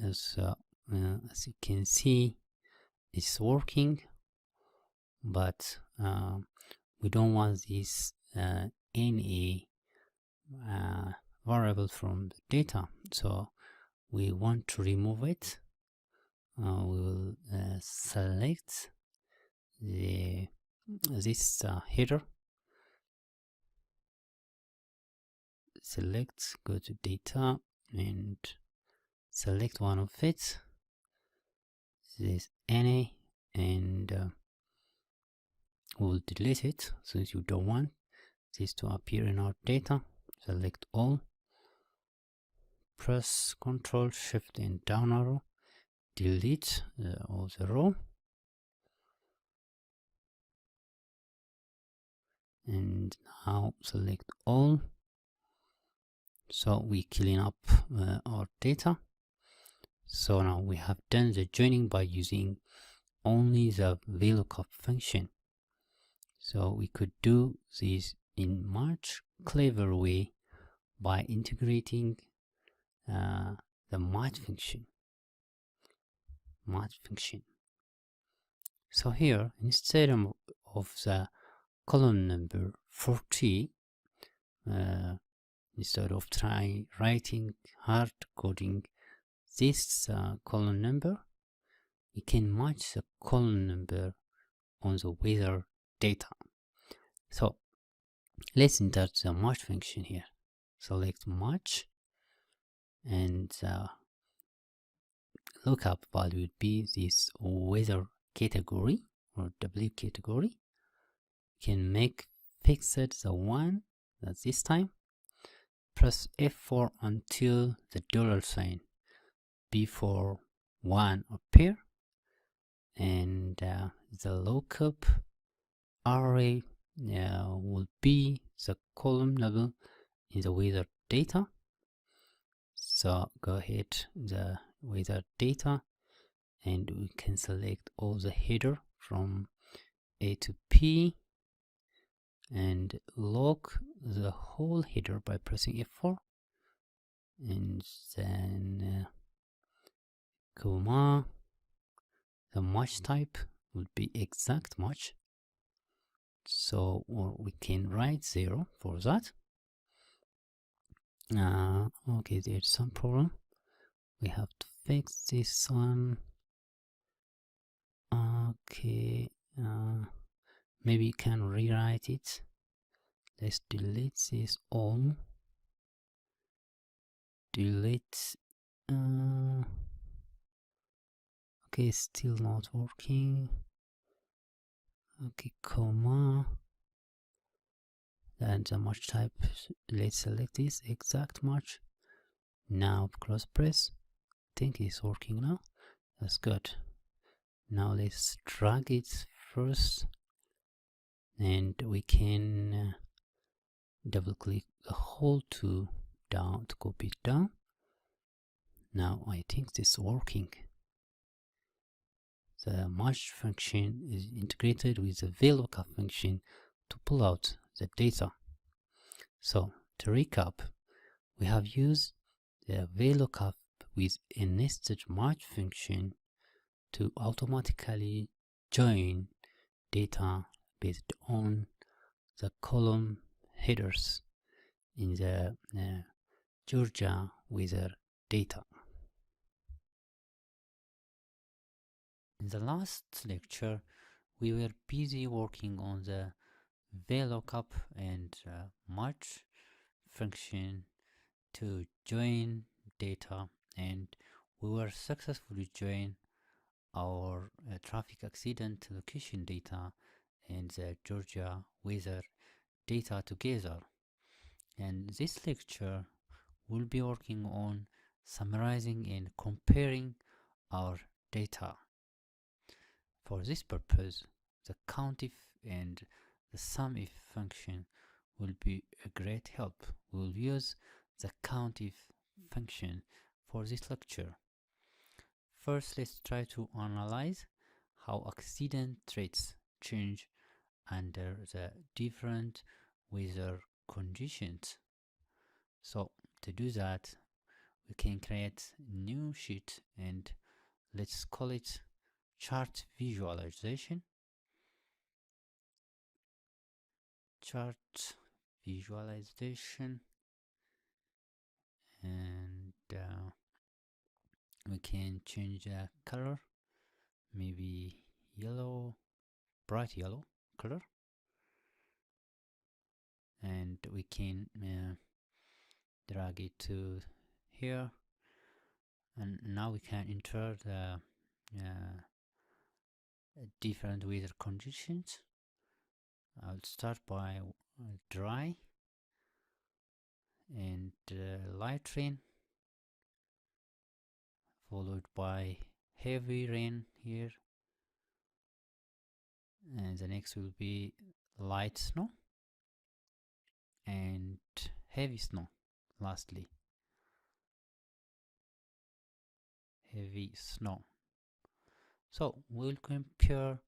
As you can see, it's working, but we don't want this any variable from the data, so we want to remove it. We will select this header, select, go to data and select one of it, this NA, and we'll delete it since you don't want this to appear in our data. Select all, press Ctrl Shift and down arrow, delete all the row, and now select all. So we clean up our data. So now we have done the joining by using only the VLOOKUP function. So we could do this in much clever way by integrating the match function. So here, instead of the column number 40, instead of writing hard coding this column number, we can match the column number on the weather data. So let's enter the match function here. Select match, and lookup value would be this weather category or W category. You can make fixed the one at this time. Press F4 until the dollar sign before 1 appear, and the lookup array will be the column level in the weather data. So go ahead the weather data, and we can select all the header from A to P and lock the whole header by pressing F4, and then comma, the match type would be exact match. So, or we can write 0 for that. Okay, there's some problem. We have to fix this one. Okay, maybe you can rewrite it. Let's delete this all. Delete. Okay, still not working. Okay, comma. Then the match type. Let's select this exact match. Now close press. I think it's working now. That's good. Now let's drag it first, and we can double click the whole to down to copy it down. Now I think this is working. The match function is integrated with the VLOOKUP function to pull out the data. So to recap, we have used the VLOOKUP with a nested match function to automatically join data based on the column headers in the Georgia weather data. In the last lecture, we were busy working on the VLOOKUP and match function to join data, and we were successfully join our traffic accident location data and the Georgia weather data together. And this lecture will be working on summarizing and comparing our data. For this purpose, the COUNTIF and the SUMIF function will be a great help. We'll use the COUNTIF function for this lecture. First, let's try to analyze how accident rates change under the different weather conditions. So to do that, we can create a new sheet, and let's call it chart visualization. Chart visualization, and we can change the color, maybe yellow, bright yellow color, and we can drag it to here, and now we can enter the different weather conditions. I'll start by dry and light rain, followed by heavy rain here, and the next will be light snow and heavy snow. Lastly, heavy snow. So we'll compare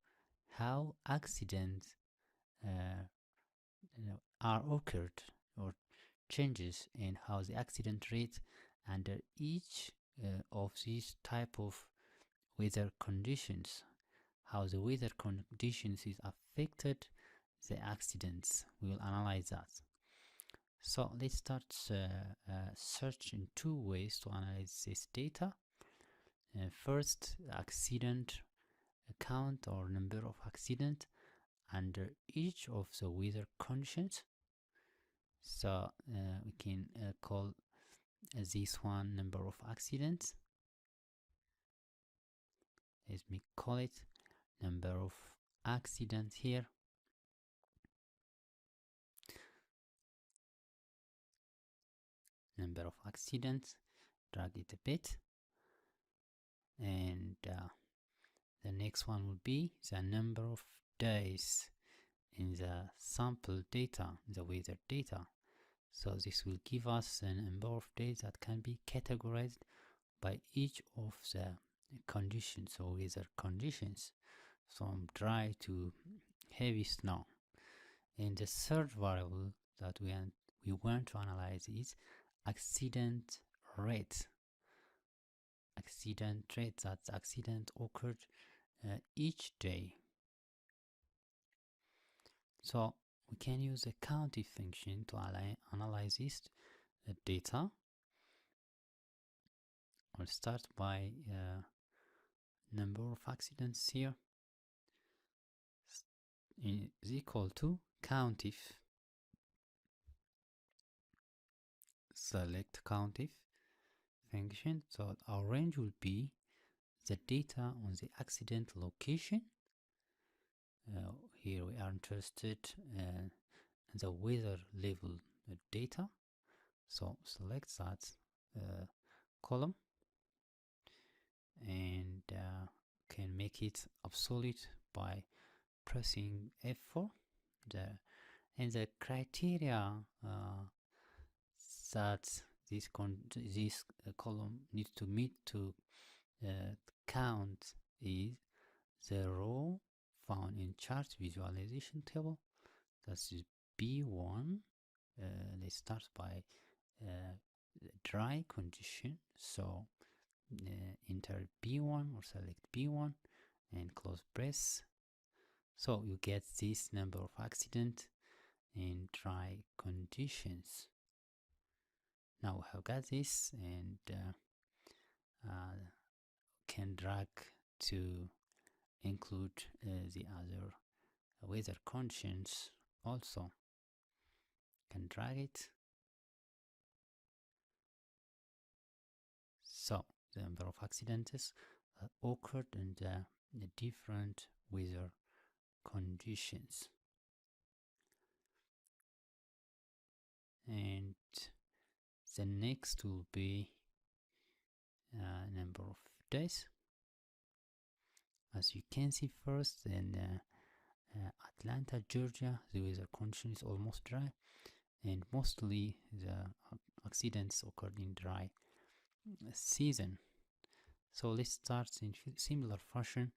how accidents are occurred, or changes in how the accident rate under each of these type of weather conditions, how the weather conditions is affected the accidents. We will analyze that. So let's start search in two ways to analyze this data. First, accident count or number of accident under each of the weather conditions. So we can call this one number of accidents, let me call it number of accidents here. Number of accidents, drag it a bit, and the next one will be the number of days in the sample data, the weather data. So this will give us a number of days that can be categorized by each of the conditions or weather conditions, from dry to heavy snow. And the third variable that we want to analyze is accident rate. Accident rate, that's accident occurred each day. So we can use a countif function to analyze this data. I'll start by number of accidents here is equal to countif, select countif function. So our range will be the data on the accident location. Here we are interested in the weather level data. So select that column and can make it absolute by pressing F4. And the criteria that this column needs to meet to count is the row found in chart visualization table. That's B1. Let's start by dry condition. So enter B1 or select B1 and close brace. So you get this number of accident in dry conditions. Now we have got this, and can drag to include the other weather conditions also. Can drag it. So the number of accidents occurred in the different weather conditions. And the next will be number of days. As you can see, first in Atlanta, Georgia, the weather condition is almost dry, and mostly the accidents occurred in dry season. So let's start in similar fashion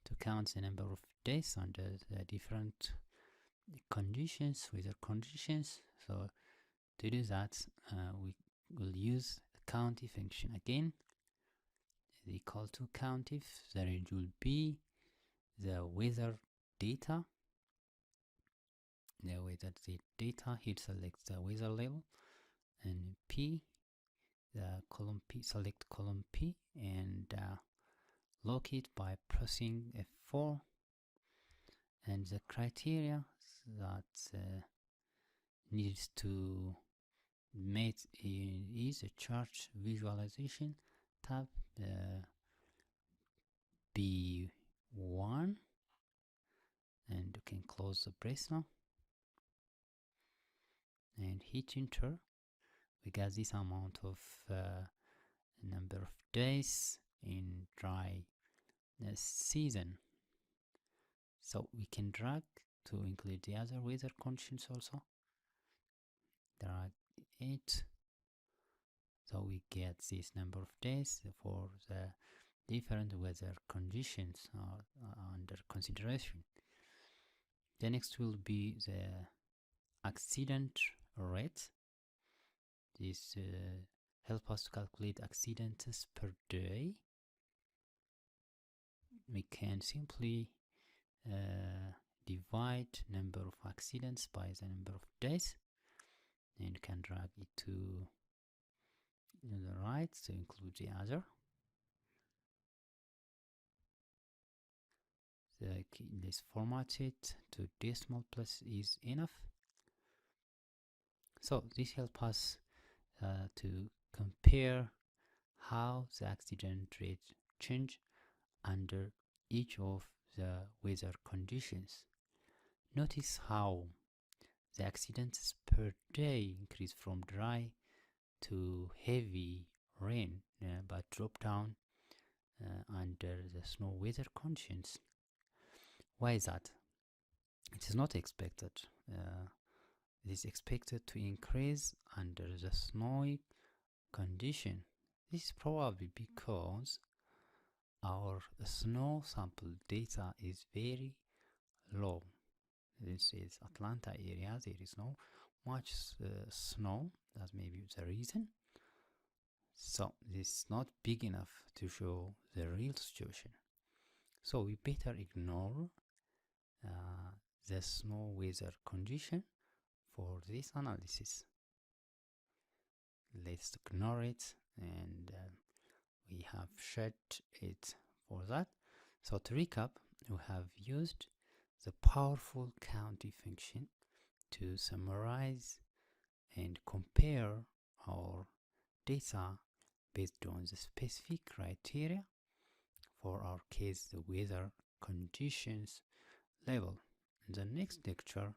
to count the number of days under the different conditions, weather conditions. So to do that, we will use the countif function again. Is equal to countif. The range will be the weather data. The weather data, here select the weather level, and P, the column P, select column P, and lock it by pressing F4. And the criteria that needs to meet is a chart visualization tab, B1, and you can close the brace now and hit enter. We got this amount of number of days in dry season. So we can drag to include the other weather conditions also. Drag it. So we get this number of days for the different weather conditions under consideration. The next will be the accident rate. This helps us to calculate accidents per day. We can simply divide number of accidents by the number of days, and can drag it to the right to include the other. Let's format it to decimal place is enough. So this helps us to compare how the accident rate change under each of the weather conditions. Notice how the accidents per day increase from dry to heavy rain, but drop down under the snow weather conditions. Why is that? It is not expected. It is expected to increase under the snowy condition. This is probably because our snow sample data is very low. This is Atlanta area. There is no much snow. That may be the reason. So this is not big enough to show the real situation. So we better ignore the snow weather condition for this analysis. Let's ignore it, and we have shared it for that. So to recap, we have used the powerful county function to summarize and compare our data based on the specific criteria, for our case the weather conditions level. In the next lecture,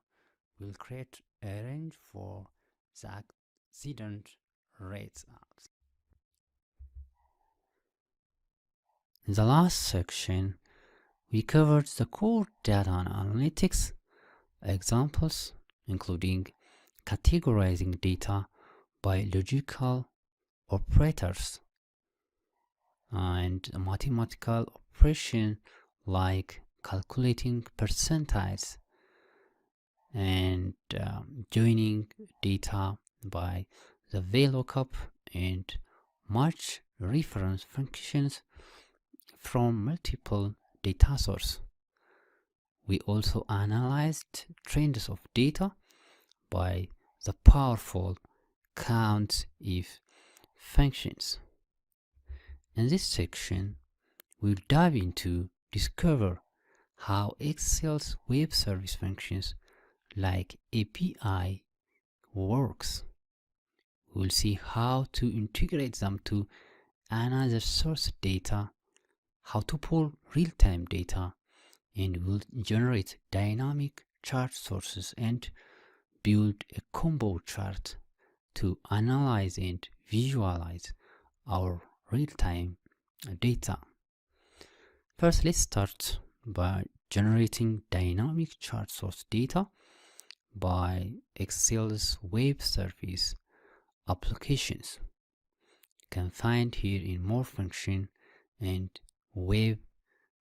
we'll create a range for the accident rates. In the last section, we covered the core data and analytics examples, including categorizing data by logical operators and mathematical operation like calculating percentiles and joining data by the VLOOKUP and match reference functions from multiple data sources. We also analyzed trends of data by the powerful COUNTIF functions. In this section, we'll dive into discover how Excel's web service functions like API works. We'll see how to integrate them to another source data, how to pull real-time data, and we'll generate dynamic chart sources and build a combo chart to analyze and visualize our real-time data. First, let's start by generating dynamic chart source data by Excel's web service applications. You can find here in more function and web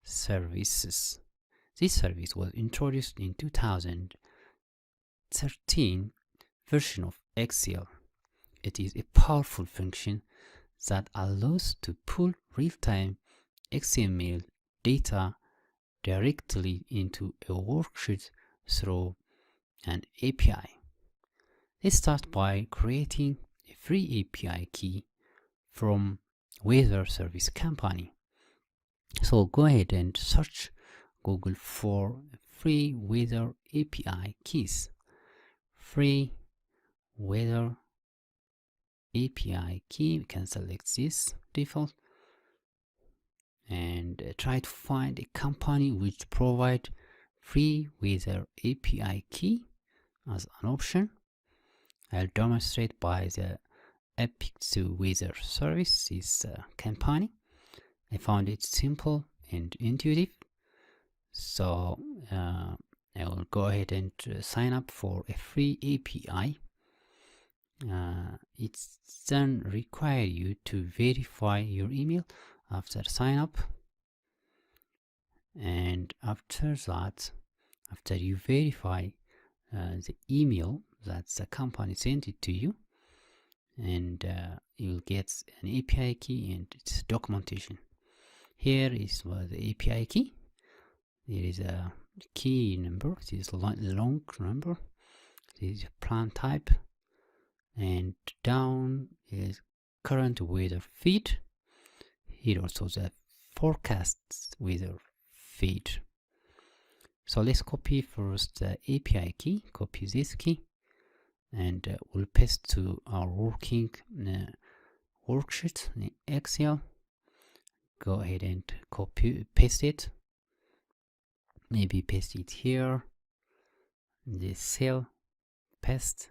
services. This service was introduced in 2013 version of Excel. It is a powerful function that allows to pull real-time XML data directly into a worksheet through an API. Let's start by creating a free API key from Weather Service Company. So go ahead and search Google for free weather API keys. Free weather API key, we can select this default and try to find a company which provide free weather API key as an option. I'll demonstrate by the Epic Weather Service, this company. I found it simple and intuitive, so I will go ahead and sign up for a free API. It's then require you to verify your email after sign up, and after that, after you verify the email that the company sent it to you, and you'll get an API key and its documentation. Here is the API key. There is a key number. This is a long number. This is plan type, and down is current weather feed. Here also the forecast weather feed. So let's copy first the API key. Copy this key, and we'll paste to our working worksheet in Excel. go ahead and copy paste it. Maybe paste it here, this cell, paste.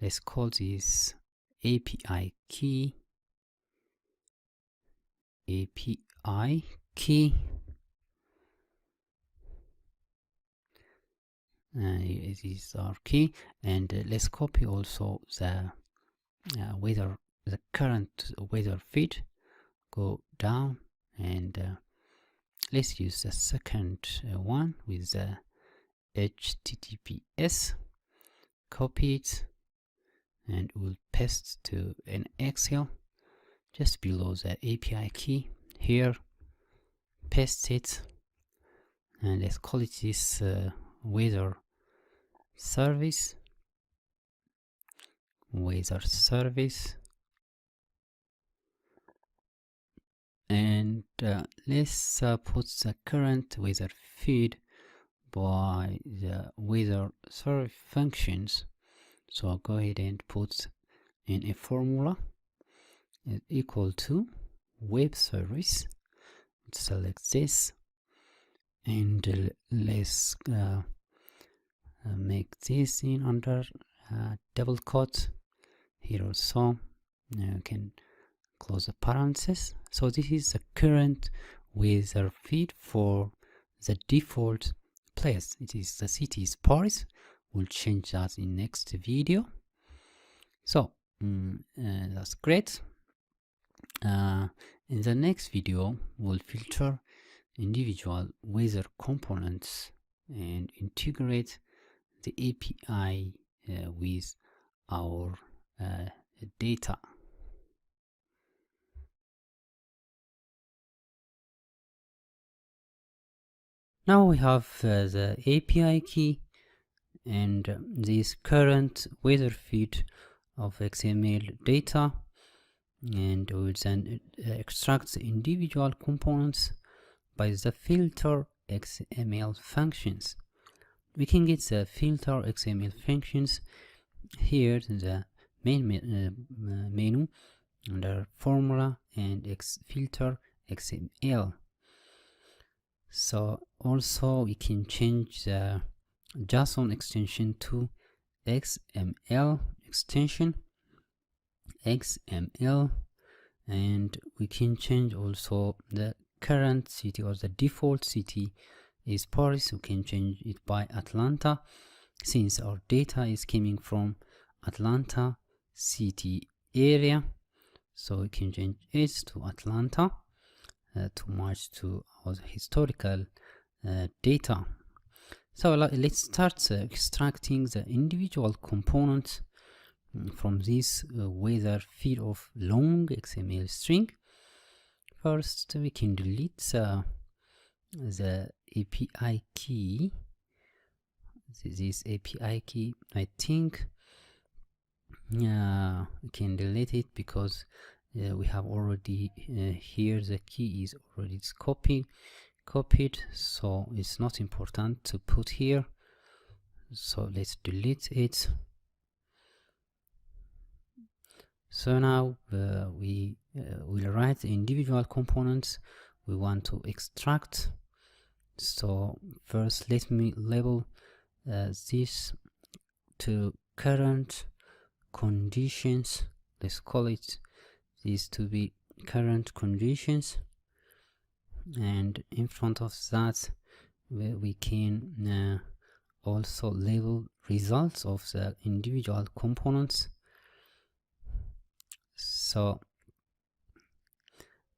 Let's call this API key, API key. This is our key, and let's copy also the weather, the current weather feed. Go down, and let's use the second one with the HTTPS. Copy it, and we'll paste to an Excel just below the API key here. Paste it, and let's call it this weather service. Weather service. And let's put the current weather feed by the weather service functions. So I'll go ahead and put in a formula is equal to web service. Select this, and let's make this in under double quote here also. Now you can close the parentheses. So this is the current weather feed for the default place. It is the city is Paris. We'll change that in next video. So that's great. In the next video, we'll filter individual weather components and integrate the API with our data. Now we have the API key and this current weather feed of XML data, and we will then extract the individual components by the filter XML functions. We can get the filter XML functions here in the main menu under formula and filter XML. So also we can change the JSON extension to XML extension XML, and we can change also the current city or the default city is Paris. We can change it by Atlanta since our data is coming from Atlanta city area, so we can change it to Atlanta to match to our historical data. So let's start extracting the individual components from this weather feed of long XML string. First, we can delete the API key. This API key, I think we can delete it because we have already here the key is already copied, so it's not important to put here. So let's delete it. So now we will write the individual components we want to extract. So first let me label this to current conditions. Let's call it this to be current conditions, and in front of that we can also label results of the individual components. So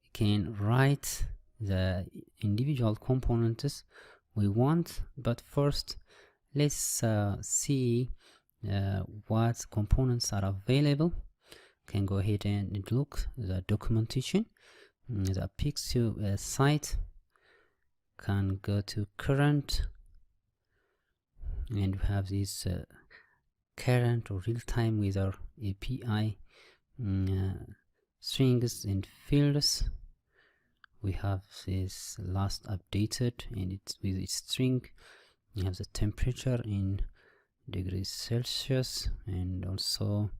we can write the individual components we want, but first let's see what components are available. Can go ahead and look the documentation. The Pixel site, can go to current, and we have this current or real-time weather API strings and fields. We have this last updated, and it's with its string. You have the temperature in degrees Celsius, and also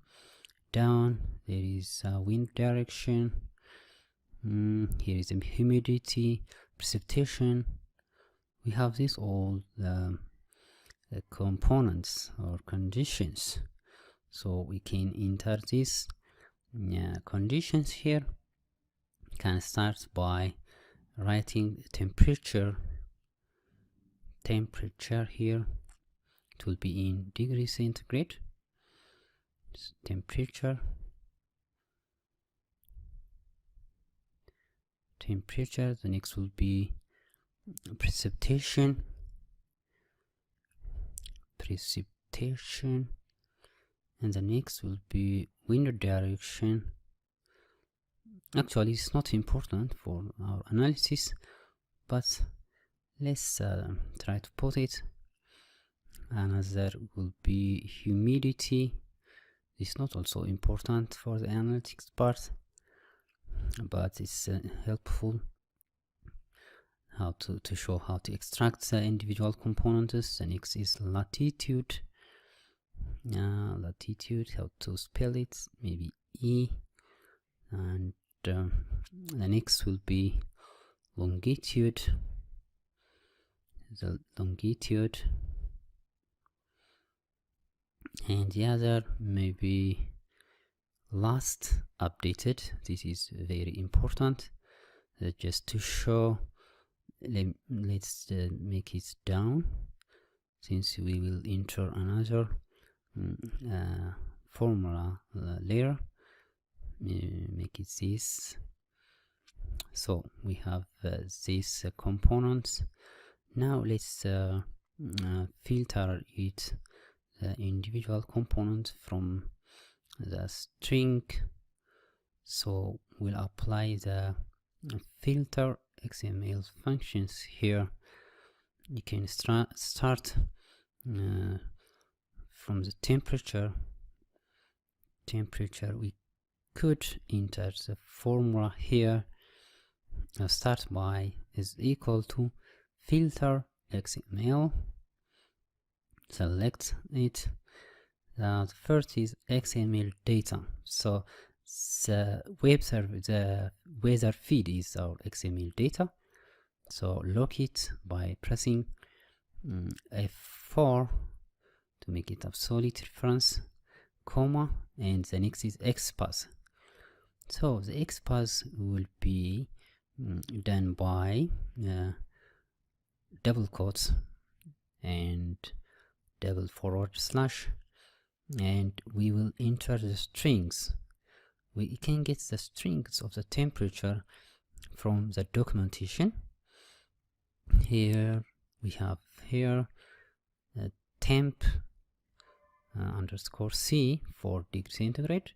down there is wind direction, Here is the humidity, precipitation. We have this all the components or conditions, so we can enter these conditions here. We can start by writing temperature here. It will be in degrees centigrade. Temperature, the next will be precipitation, and the next will be wind direction. Actually, it's not important for our analysis, but let's try to put it. Another will be humidity. It's not also important for the analytics part, but it's helpful how to show how to extract the individual components. The next is latitude. Latitude, how to spell it, maybe E. And the next will be longitude, and the other maybe last updated. This is very important, just to show. Let's make it down, since we will enter another formula layer. Make it this. So we have these components. Now let's filter it, the individual component from the string. So we'll apply the filter XML functions here. You can start from the temperature. We could enter the formula here. Start by is equal to filter XML. Select it. The first is XML data. So the web server, the weather feed is our XML data. So lock it by pressing F4 to make it absolute reference, comma, and the next is XPath. So the XPath will be done by double quotes and double forward slash, and we will enter the strings. We can get the strings of the temperature from the documentation. Here we have temp underscore C for degree centigrade,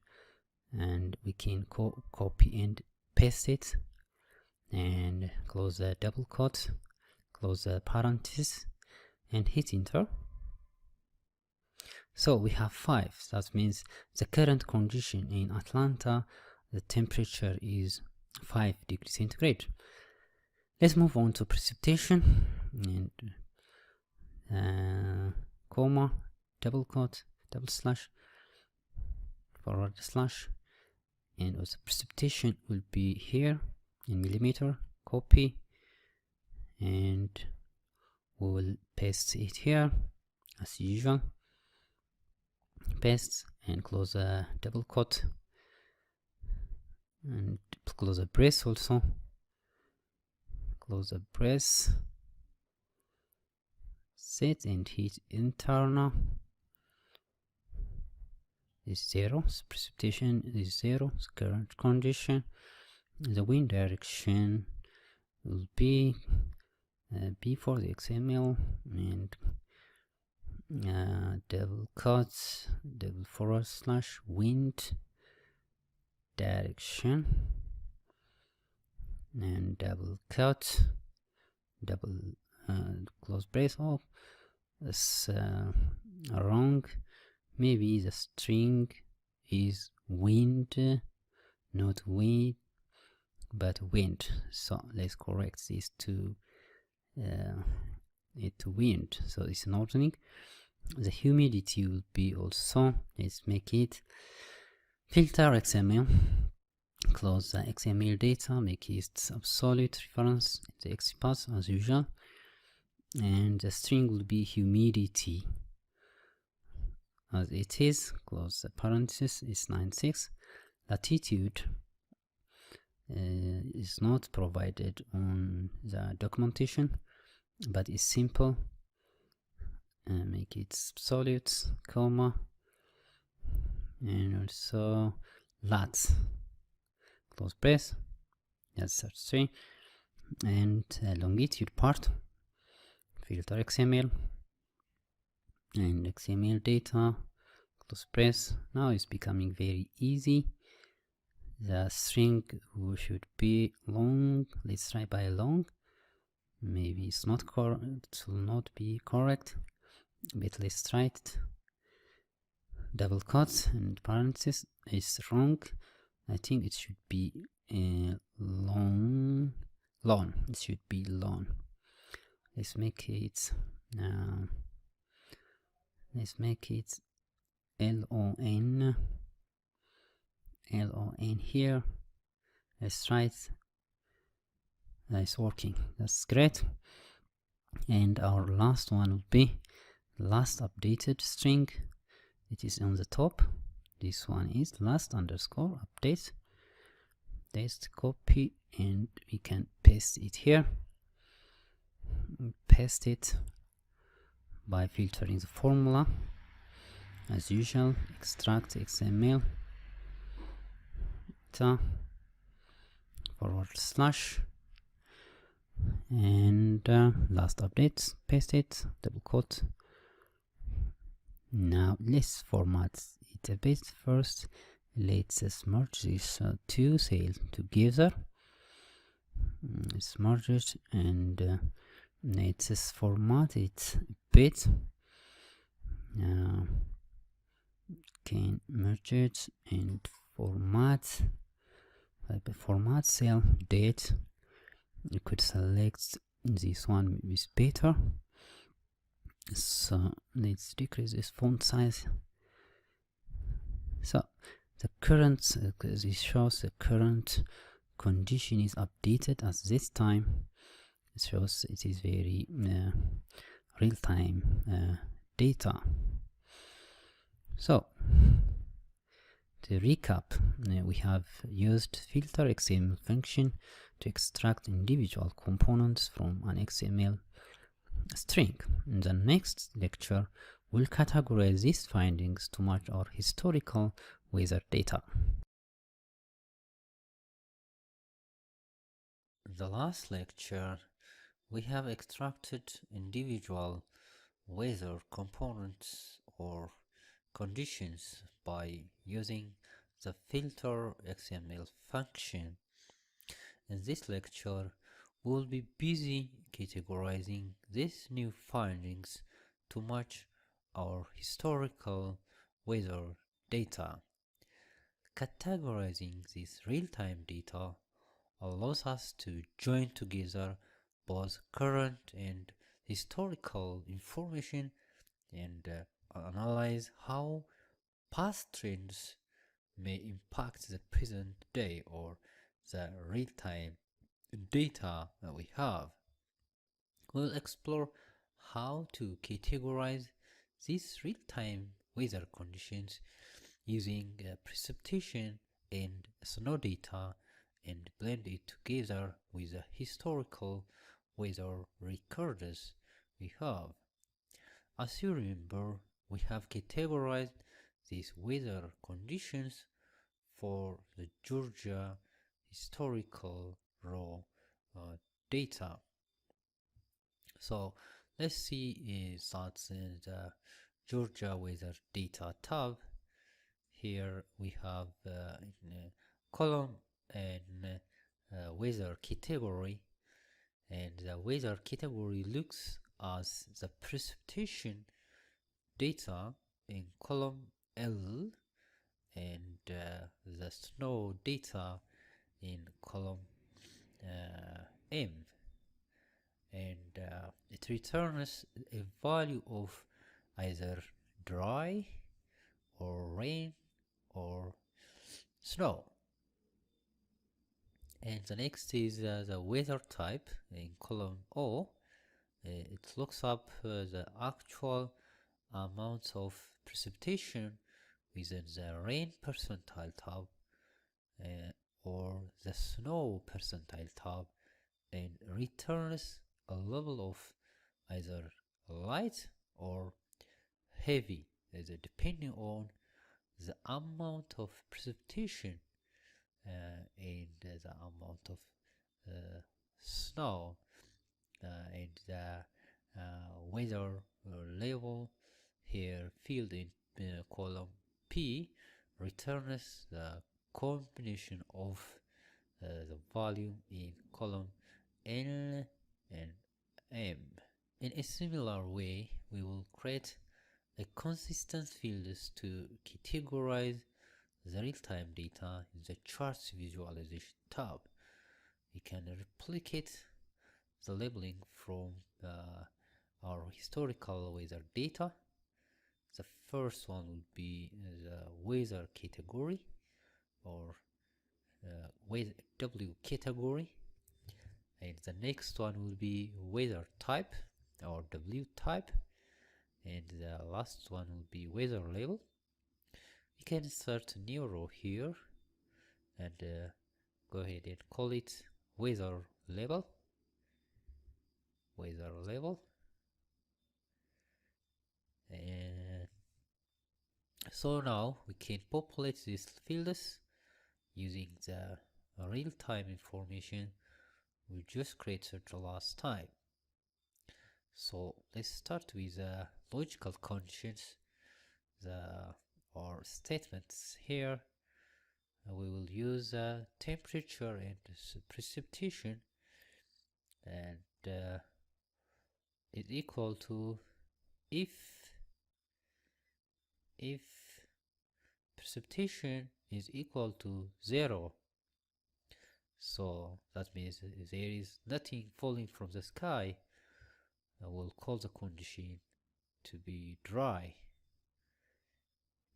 and we can copy and paste it, and close the double quote, close the parenthesis, and hit enter. So we have 5. That means the current condition in Atlanta, the temperature is 5 degrees centigrade. Let's move on to precipitation, and comma, double quote, double slash, forward slash, and also precipitation will be here in millimeter. Copy, and we will paste it here as usual. Paste and close a double quote and close a brace also. Close a brace. Set and hit enter now. Is 0. So precipitation is 0. So current condition. The wind direction will be B for the XML, and double quotes, double forward slash, wind direction, and double quote, double close brace. Oh, that's wrong. Maybe the string is wind, not wind, but wind. So let's correct this to wind. So it's an ordering. The humidity will be also, let's make it filter XML, close the XML data, make it absolute reference in the XPath as usual, and the string will be humidity as it is. Close the parenthesis. Is 96. Latitude is not provided on the documentation, but it's simple. Make it absolute, comma, and also lat. Close brace. That's 33. And longitude part, filter XML and XML data, close brace. Now it's becoming very easy. The string should be long. Let's try by long. Maybe it's not correct. It will not be correct, but let's try it. Double quotes and parentheses is wrong. I think it should be long. It should be long. Let's make it let's make it LON here. Let's try it. That's working. That's great. And our last one will be last updated string. It is on the top. This one is last underscore update. Paste, copy, and we can paste it here. Paste it by filtering the formula as usual. Extract XML // and last update, paste it, double quote. Now let's format it a bit first. Let's merge these two cells together. Let's merge it and let's format it a bit. Can merge it and format. Format cell date. You could select this one is better. So let's decrease this font size. So the current this shows the current condition is updated at this time. It shows it is very real-time data. So to recap, we have used filter XML function to extract individual components from an XML string. In the next lecture, we'll categorize these findings to match our historical weather data. In the last lecture, we have extracted individual weather components or conditions by using the filter XML function. In this lecture, we'll be busy categorizing these new findings to match our historical weather data. Categorizing this real-time data allows us to join together both current and historical information and analyze how past trends may impact the present day or the real-time data that we have. We'll explore how to categorize these real-time weather conditions using precipitation and snow data and blend it together with the historical weather records we have. As you remember, we have categorized these weather conditions for the Georgia historical raw data. So let's see that in the Georgia weather data tab. Here we have in column and weather category, and the weather category looks as the precipitation data in column L and the snow data in column M, and it returns a value of either dry or rain or snow. And the next is the weather type in column O. It looks up the actual amounts of precipitation within the rain percentile tab or the snow percentile tab, and returns a level of either light or heavy, depending on the amount of precipitation and the amount of snow and the weather level here filled in column P returns the combination of the volume in column L and M. In a similar way, we will create a consistent fields to categorize the real-time data in the charts visualization tab. We can replicate the labeling from our historical weather data. The first one will be the weather category or W category, and the next one will be weather type or W type, and the last one will be weather label. We can insert a new row here and go ahead and call it weather label. And so now we can populate these fields using the real-time information we just created the last time. So let's start with the logical conditions, or statements here. We will use temperature and precipitation, and is equal to if precipitation is equal to 0. So that means there is nothing falling from the sky. I will call the condition to be dry,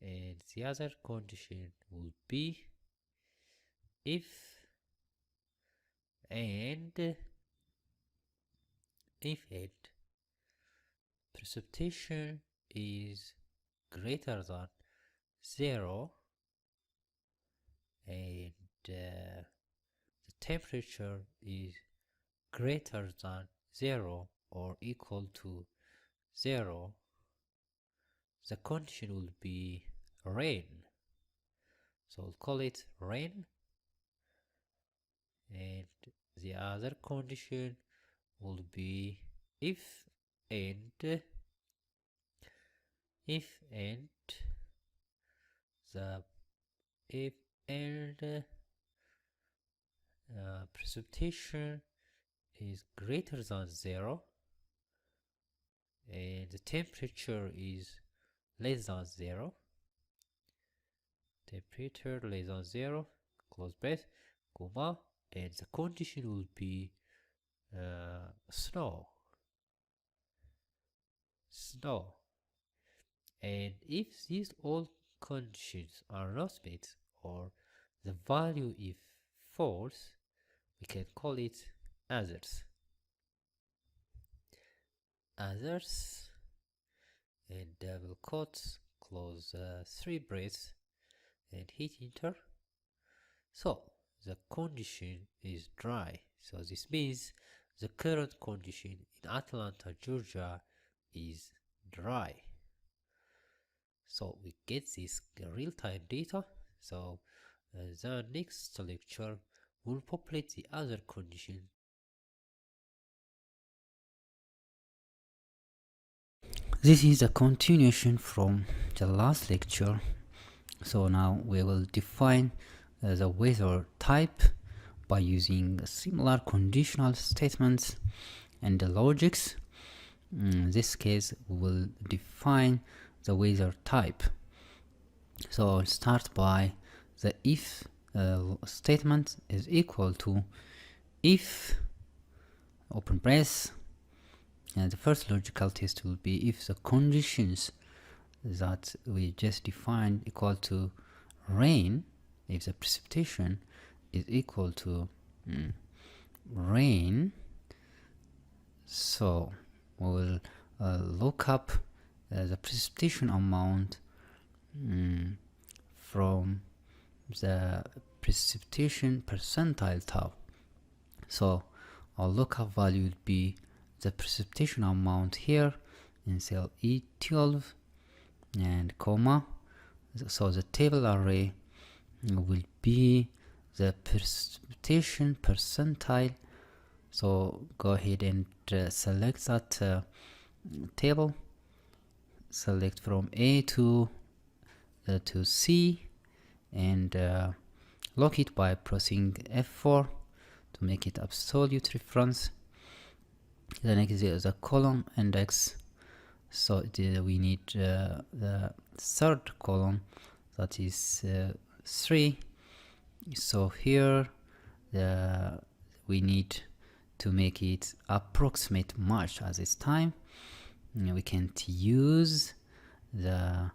and the other condition will be if and precipitation is greater than 0 and the temperature is greater than 0 or equal to 0, the condition will be rain. So we'll call it rain, and the other condition will be if and precipitation is greater than 0 and the temperature is less than 0, close brace, comma, and the condition will be snow. And if these all conditions are not met or the value is false, we can call it others, and double quotes, close 3 braces and hit enter. So the condition is dry, so this means the current condition in Atlanta, Georgia is dry. So we get this real-time data. So the next lecture will populate the other condition. This is a continuation from the last lecture. So now we will define the weather type by using similar conditional statements and the logics. In this case, we will define the weather type. So I'll start by the if statement is equal to if, open brace, and the first logical test will be if the conditions that we just defined equal to rain, if the precipitation is equal to rain. So we will look up the precipitation amount from the precipitation percentile tab. So our lookup value would be the precipitation amount here in cell E12 and comma. So the table array will be the precipitation percentile. So go ahead and select that table, select from A to C, and lock it by pressing F4 to make it absolute reference. The next is the column index. So we need the third column, that is 3. So here we need to make it approximate match at this time. We can't use the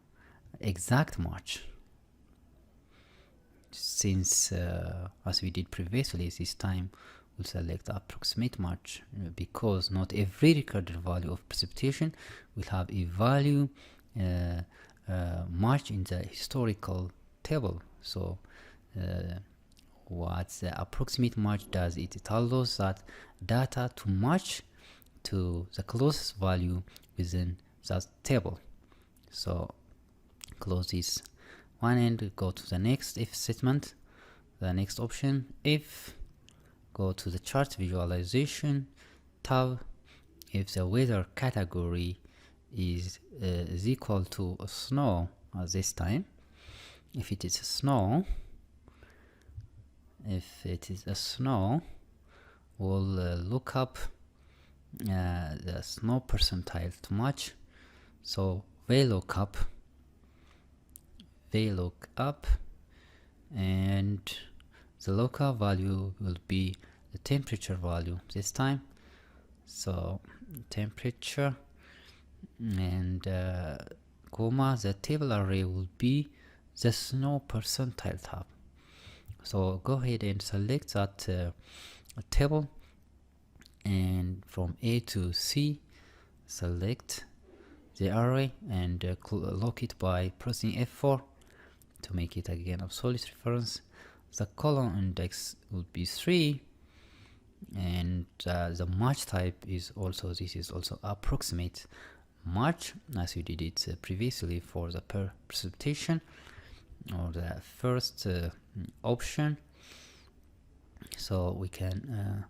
exact match, since as we did previously, this time we'll select approximate match, because not every recorded value of precipitation will have a value match in the historical table. So what the approximate match does, it allows that data to match to the closest value within that table. So close this one and go to the next if statement. The next option, if, go to the chart visualization tab. If the weather category is equal to snow at this time, if it is snow, we'll look up the snow percentile to match. So VLOOKUP, and the local value will be the temperature value this time. So temperature, and comma, the table array will be the snow percentile tab. So go ahead and select that table, and from A to C select the array and lock it by pressing F4 to make it again absolute reference. The column index would be 3, and the match type is also, this is also approximate match, as we did it previously for the precipitation, or the first option. So we can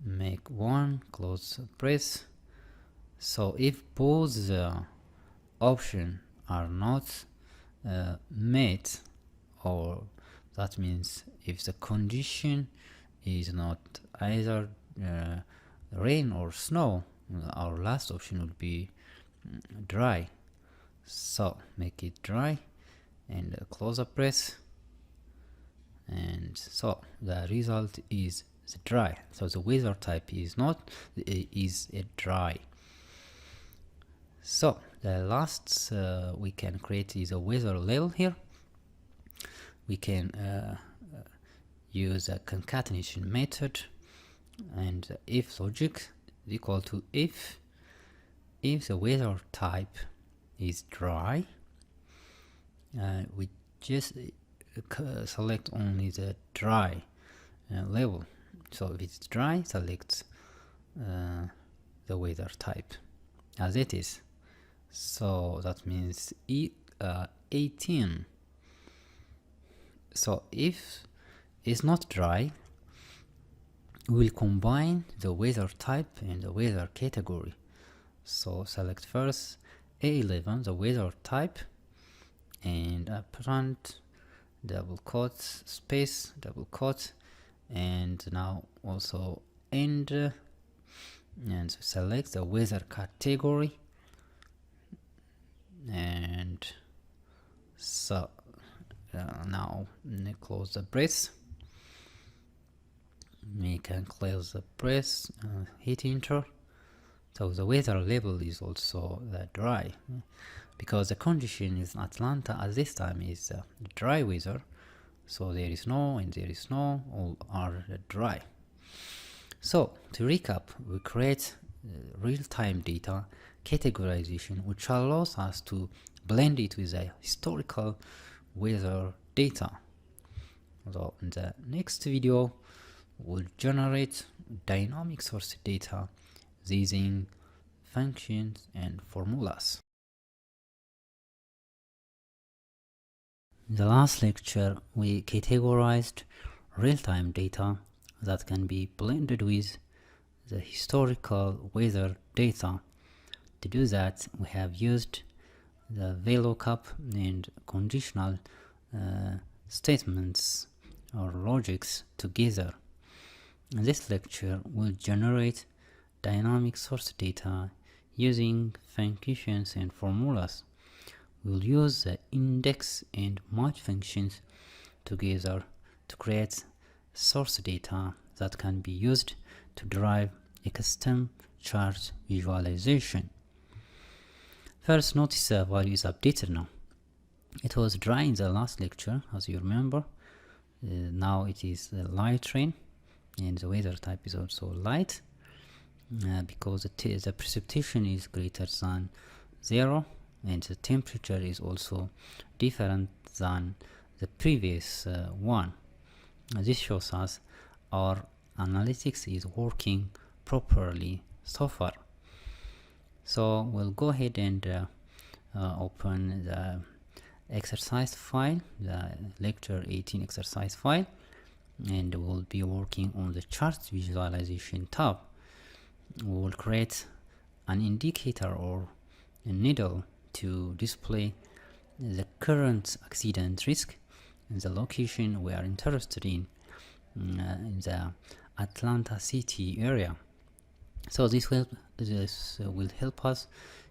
make one close brace. So if both options are not met, or that means if the condition is not either rain or snow, our last option would be dry. So make it dry and close a brace, and so the result is the dry. So the weather type is not is a dry. So the last we can create is a weather label. Here we can use a concatenation method, and the if logic is equal to if the weather type is dry, we just select only the dry label. So if it's dry, select the weather type as it is. So that means 18. So if it's not dry, we'll combine the weather type and the weather category. So select first A11, the weather type, and upfront double quote space double quote, and now also end, and select the weather category, and so now close the brace. We can close the brace, hit enter. So the weather label is also the dry, because the condition is Atlanta at this time is dry weather. So there is no and there is no, all are dry. So to recap, we create real-time data categorization, which allows us to blend it with a historical weather data. So in the next video, we'll generate dynamic source data using functions and formulas. In the last lecture, we categorized real-time data that can be blended with the historical weather data. To do that, we have used the VLOOKUP and conditional statements or logics together. In this lecture, we'll generate dynamic source data using functions and formulas. We'll use the index and match functions together to create source data that can be used to derive a custom chart visualization. First, notice the value is updated now. It was dry in the last lecture, as you remember. Now it is light rain, and the weather type is also light because the precipitation is greater than 0, and the temperature is also different than the previous one. This shows us our analytics is working properly so far. So we'll go ahead and open the exercise file, the lecture 18 exercise file, and we'll be working on the charts visualization tab. We will create an indicator or a needle to display the current accident risk in the location we are interested in the Atlanta city area. So this will help us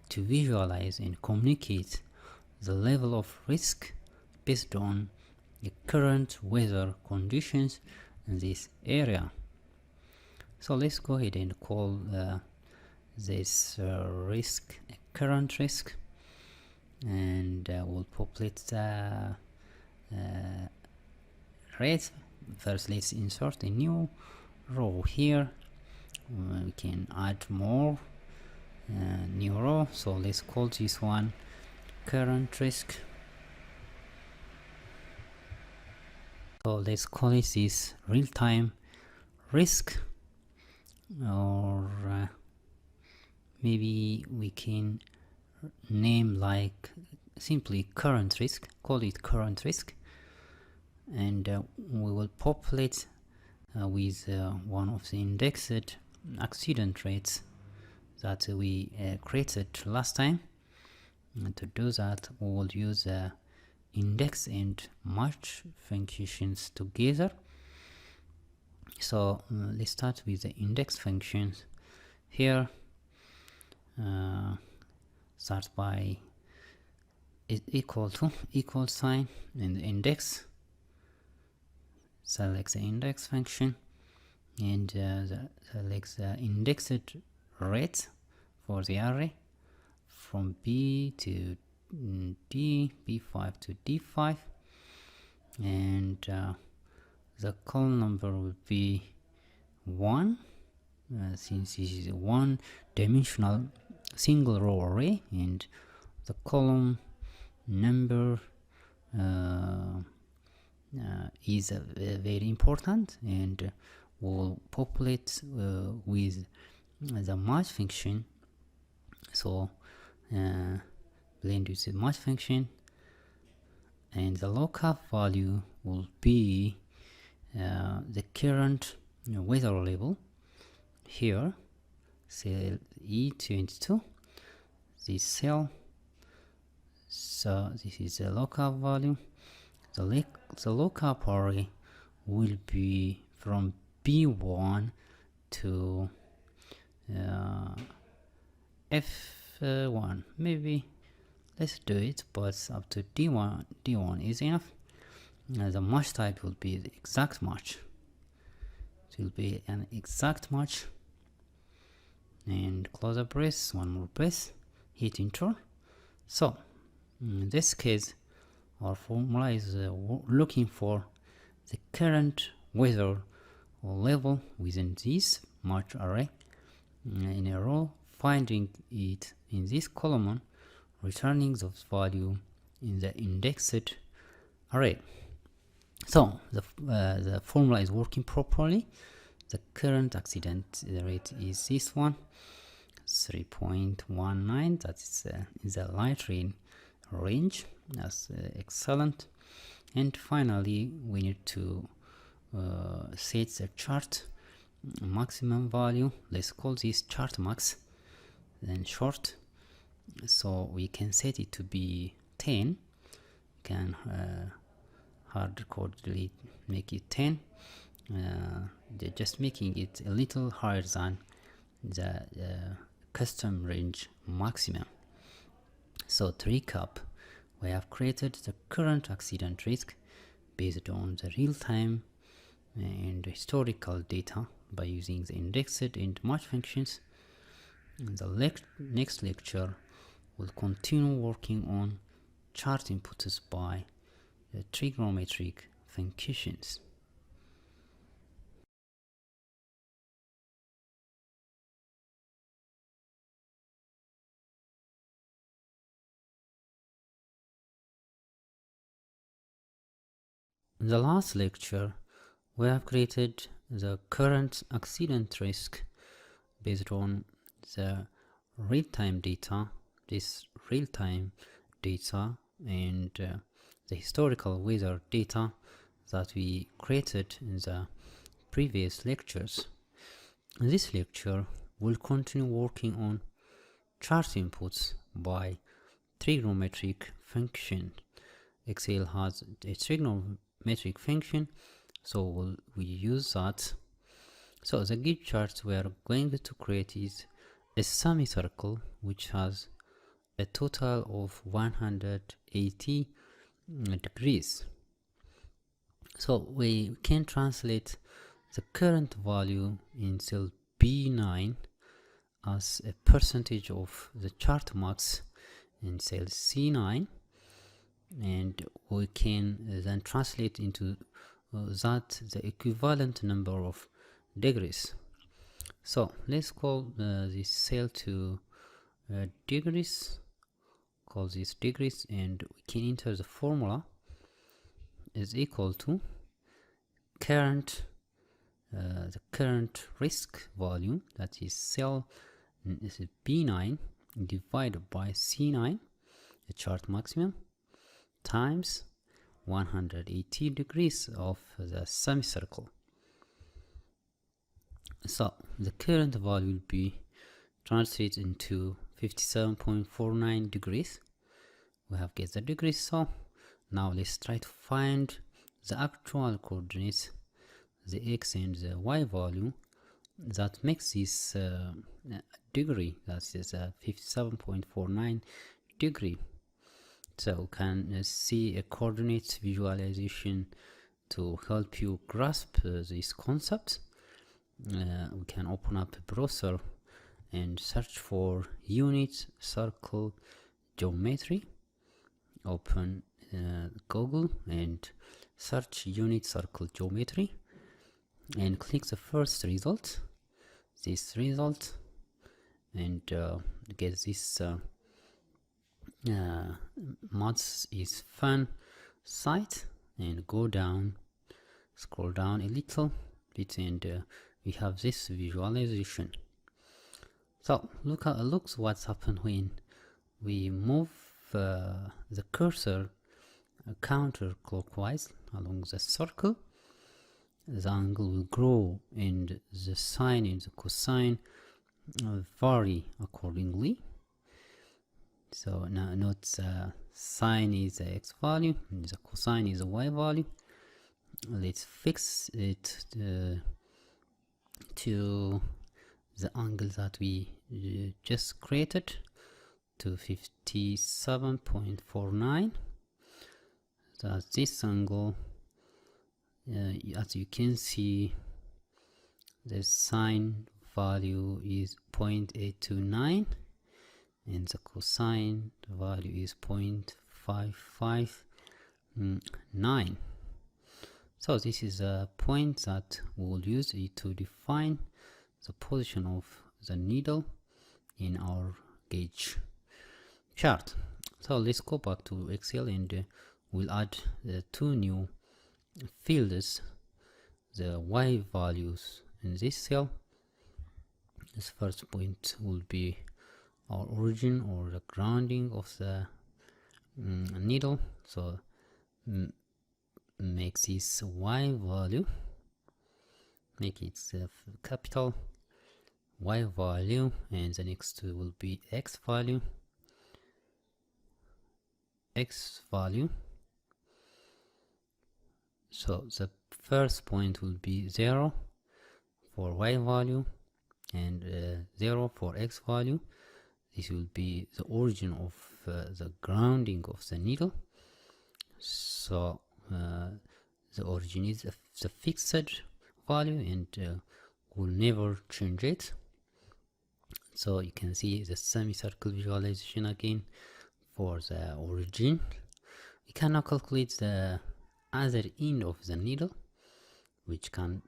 to visualize and communicate the level of risk based on the current weather conditions in this area. So let's go ahead and call this risk current risk, and we'll populate the rate. First, let's insert a new row here. We can add more new row, so let's call this one current risk. So let's call it this real-time risk, or maybe we can name like simply current risk, call it current risk, and we will populate with one of the indexed accident rates that we created last time. And to do that, we will use index and match functions together. So let's start with the index functions. Here start by equal to equal sign and the index. Select the index function and select the indexed rate for the array from B to D, B5 to D5, and the column number will be 1 since this is a one-dimensional single row array, and the column number is very important, and we'll populate with the match function. So blend with the match function, and the lookup value will be the current weather label here, cell E22, this cell. So this is the lookup value. The lookup array will be from B1 to F1. Maybe let's do it, but up to D1. D1 is enough. The match type will be the exact match. It will be an exact match. And close the brace, one more brace, hit enter. So in this case, our formula is looking for current weather level within this March array in a row, finding it in this column, returning those value in the indexed array. So the formula is working properly. The current accident rate is this one, 3.19. That is in the light rain range. That's excellent. And finally, we need to set the chart maximum value. Let's call this chart max, then short. So we can set it to be 10. Can hard codedly make it 10. Just making it a little higher than the custom range maximum. So to recap, we have created the current accident risk based on the real-time and historical data by using the indexed and match functions. In the next lecture, we'll continue working on chart inputs by the trigonometric functions. In the last lecture, we have created the current accident risk based on the real-time data, this real-time data and the historical weather data that we created in the previous lectures. In this lecture, we'll continue working on chart inputs by trigonometric function. Excel has a trigonometric function, so we use that. So the grid chart we are going to create is a semicircle which has a total of 180 degrees. So we can translate the current value in cell B9 as a percentage of the chart max in cell C9, and we can then translate into that the equivalent number of degrees. So let's call this cell to degrees, call this degrees, and we can enter the formula is equal to current the current risk value, that is cell is B9 divided by C9, the chart maximum, times 180 degrees of the semicircle. So the current value will be translated into 57.49 degrees. We have get the degrees. So now let's try to find the actual coordinates, the x and the y value that makes this degree, that is 57.49 degree. So we can see a coordinates visualization to help you grasp this concept. We can open up a browser and search for unit circle geometry. Open Google and search unit circle geometry and click the first result, this result, and get this Maths is Fun site, and go down, scroll down a little bit, and we have this visualization. So looks what's happened when we move the cursor counterclockwise along the circle. The angle will grow and the sine and the cosine vary accordingly. So now note the sine is the x value and the cosine is the y value. Let's fix it to the angle that we just created, to 57.49. That's this angle. As you can see, the sine value is 0.829 and the cosine value is 0.559. So this is a point that we will use it to define the position of the needle in our gauge chart. So let's go back to Excel and we'll add the two new fields, the Y values in this cell. This first point will be our origin or the grounding of the needle. So make this Y value, make it capital Y value, and the next will be X value. So the first point will be 0 for Y value and 0 for X value. This will be the origin of the grounding of the needle. So the origin is the fixed value and will never change it. So you can see the semicircle visualization again for the origin. We can now calculate the other end of the needle, which can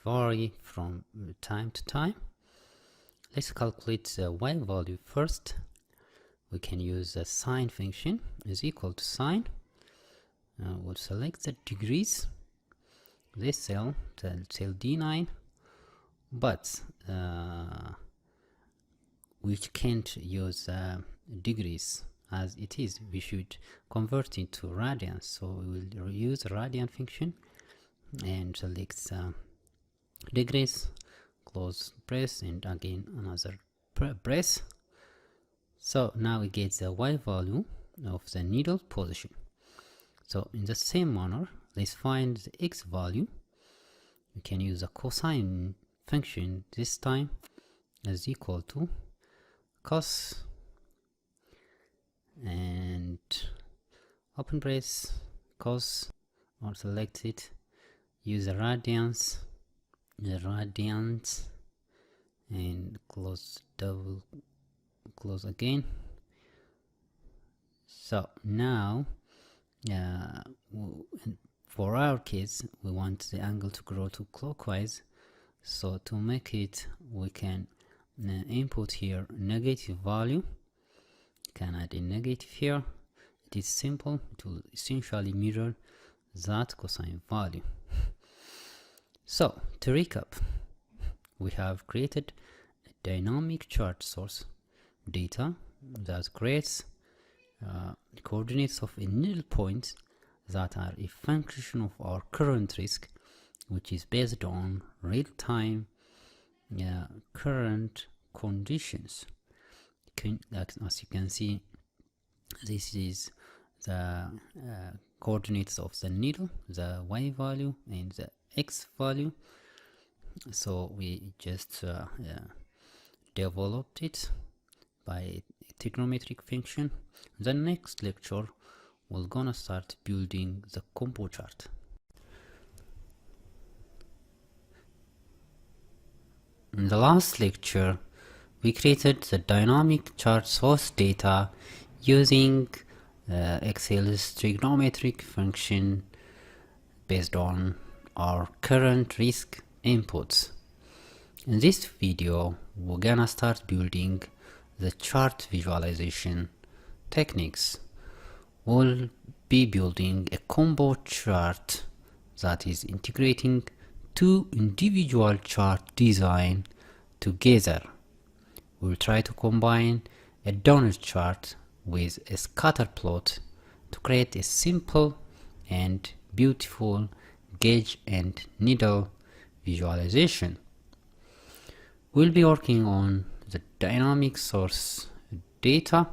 vary from time to time. Let's calculate the Y value first. We can use the sine function is equal to sine. We'll select the degrees, this cell, the cell D9, but we can't use degrees as it is. We should convert it to radians, so we will use radian function and select degrees, close brace, and again another brace. So now we get the Y value of the needle position. So in the same manner, let's find the X value. We can use a cosine function this time as equal to cos and open brace cos, or select it, use the radians, and close, double close again. So now for our case we want the angle to grow to clockwise, so to make it we can input here negative value. You can add a negative here. It is simple, it will essentially mirror that cosine value. So to recap, we have created a dynamic chart source data that creates coordinates of a needle point that are a function of our current risk, which is based on real-time current conditions. As you can see, this is the coordinates of the needle, the Y value and the X value. So we just developed it by a trigonometric function. The next lecture we're gonna start building the combo chart. In the last lecture we created the dynamic chart source data using Excel's trigonometric function based on our current risk inputs. In this video we're gonna start building the chart visualization techniques. We'll be building a combo chart that is integrating two individual chart design together. We'll try to combine a donut chart with a scatter plot to create a simple and beautiful gauge and needle visualization. We'll be working on the dynamic source data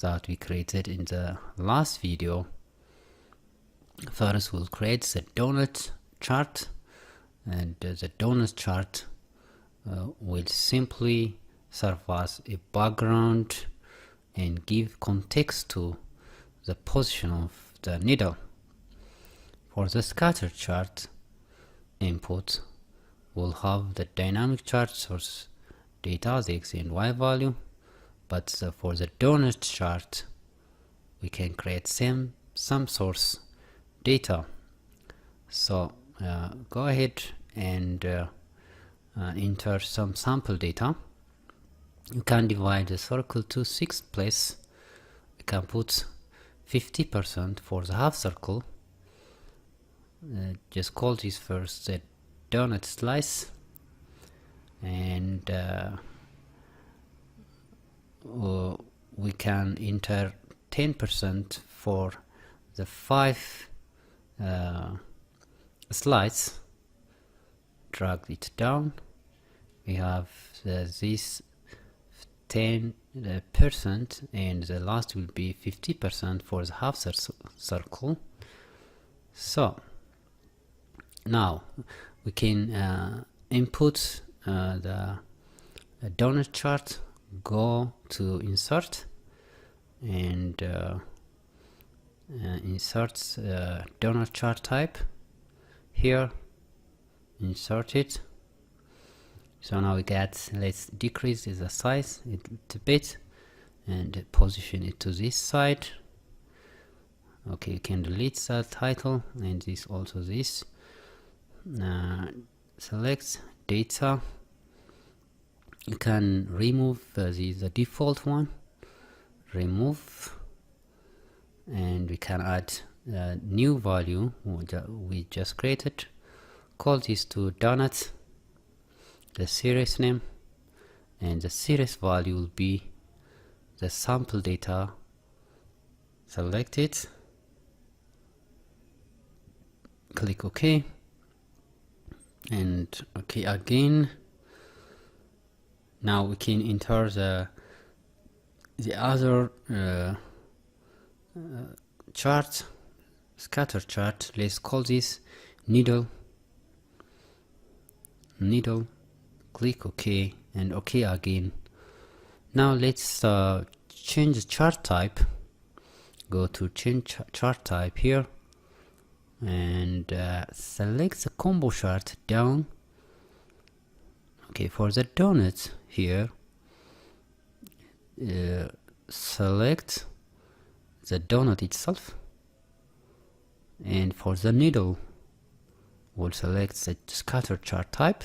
that we created in the last video. First we'll create the donut chart, and the donut chart will simply serve as a background and give context to the position of the needle. For the scatter chart input, we'll have the dynamic chart source data, the X and Y value, but for the donut chart we can create some source data So go ahead and enter some sample data. You can divide the circle to 6 places. You can put 50% for the half circle. Just call this first the donut slice, and we can enter 10% for the 5 slides. Drag it down. We have this 10%, and the last will be 50% for the half circle. So now we can input the donut chart. Go to insert and insert donut chart type. Here, insert it. So now we get, let's decrease the size a little bit and position it to this side. Okay, you can delete the title and this also this. Select data. You can remove the default one. Remove, and we can add a new value we just created. Call this to donut, the series name, and the series value will be the sample data. Select it, click OK, and OK again. Now we can enter the other chart, scatter chart. Let's call this needle. Click OK and OK again. Now let's change the chart type. Go to change chart type here and select the combo chart down. Okay, for the donut here, select the donut itself, and for the needle we'll select the scatter chart type.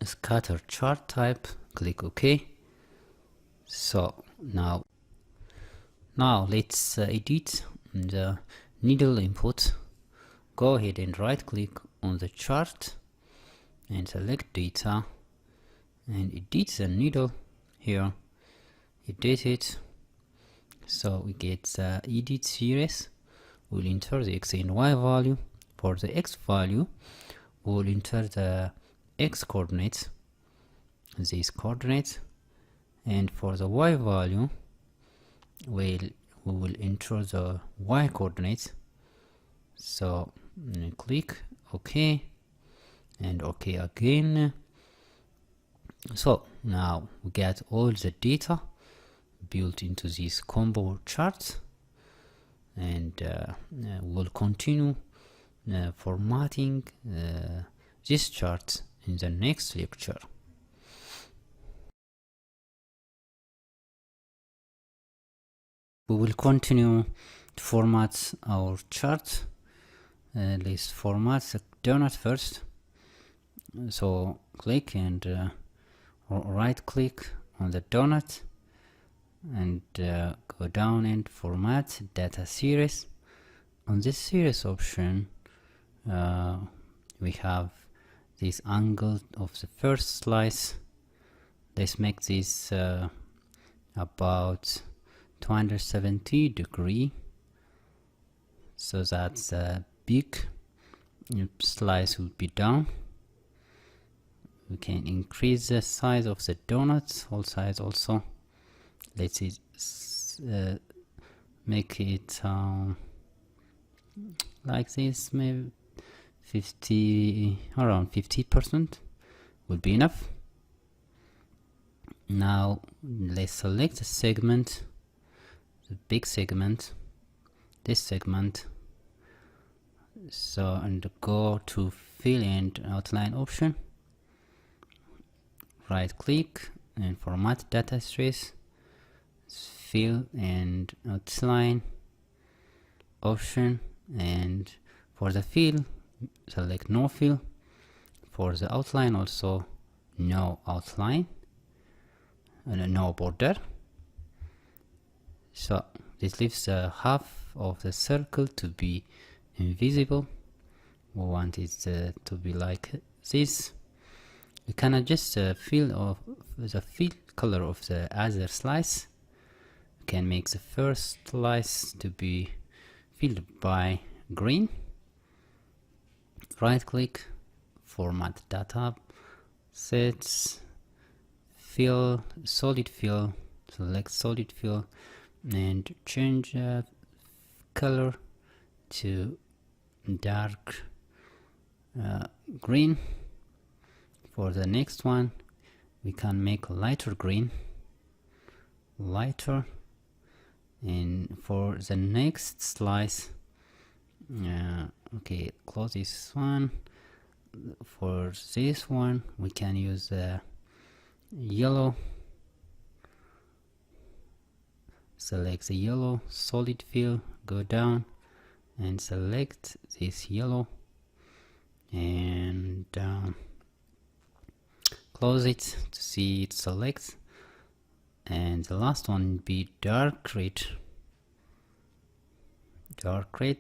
Scatter chart type, click OK. So now let's edit the needle input. Go ahead and right click on the chart and select data and edit the needle here. Edit it. So we get the edit series. We'll enter the x and y value. For the x value, we'll enter the x coordinates, this coordinate, and for the y value, we will enter the y coordinates. So click OK and OK again. So now we get all the data built into this combo chart, and we'll continue formatting this chart in the next lecture. We will continue to format our chart. Let's format the donut first. So click and right click on the donut and go down and format data series. On this series option, we have this angle of the first slice. Let's make this about 270 degrees, so that the big slice will be down. We can increase the size of the donuts, whole size also. Let's make it like this, maybe around 50% would be enough. Now let's select the segment, the big segment, this segment. So, and go to fill and outline option. Right click and format data series, fill and outline option, And for the fill, select no fill. For the outline also, no outline and no border. So this leaves half of the circle to be invisible. We want it to be like this. We can adjust the fill color of the other slice. We can make the first slice to be filled by green. Right click, format data, sets, fill, solid fill, select solid fill and change color to dark green. For the next one we can make lighter green, lighter. And for the next slice, okay, close this one. For this one we can use yellow. Select the yellow, solid fill, go down and select this yellow and close it to see it select. And the last one would be dark red. Dark red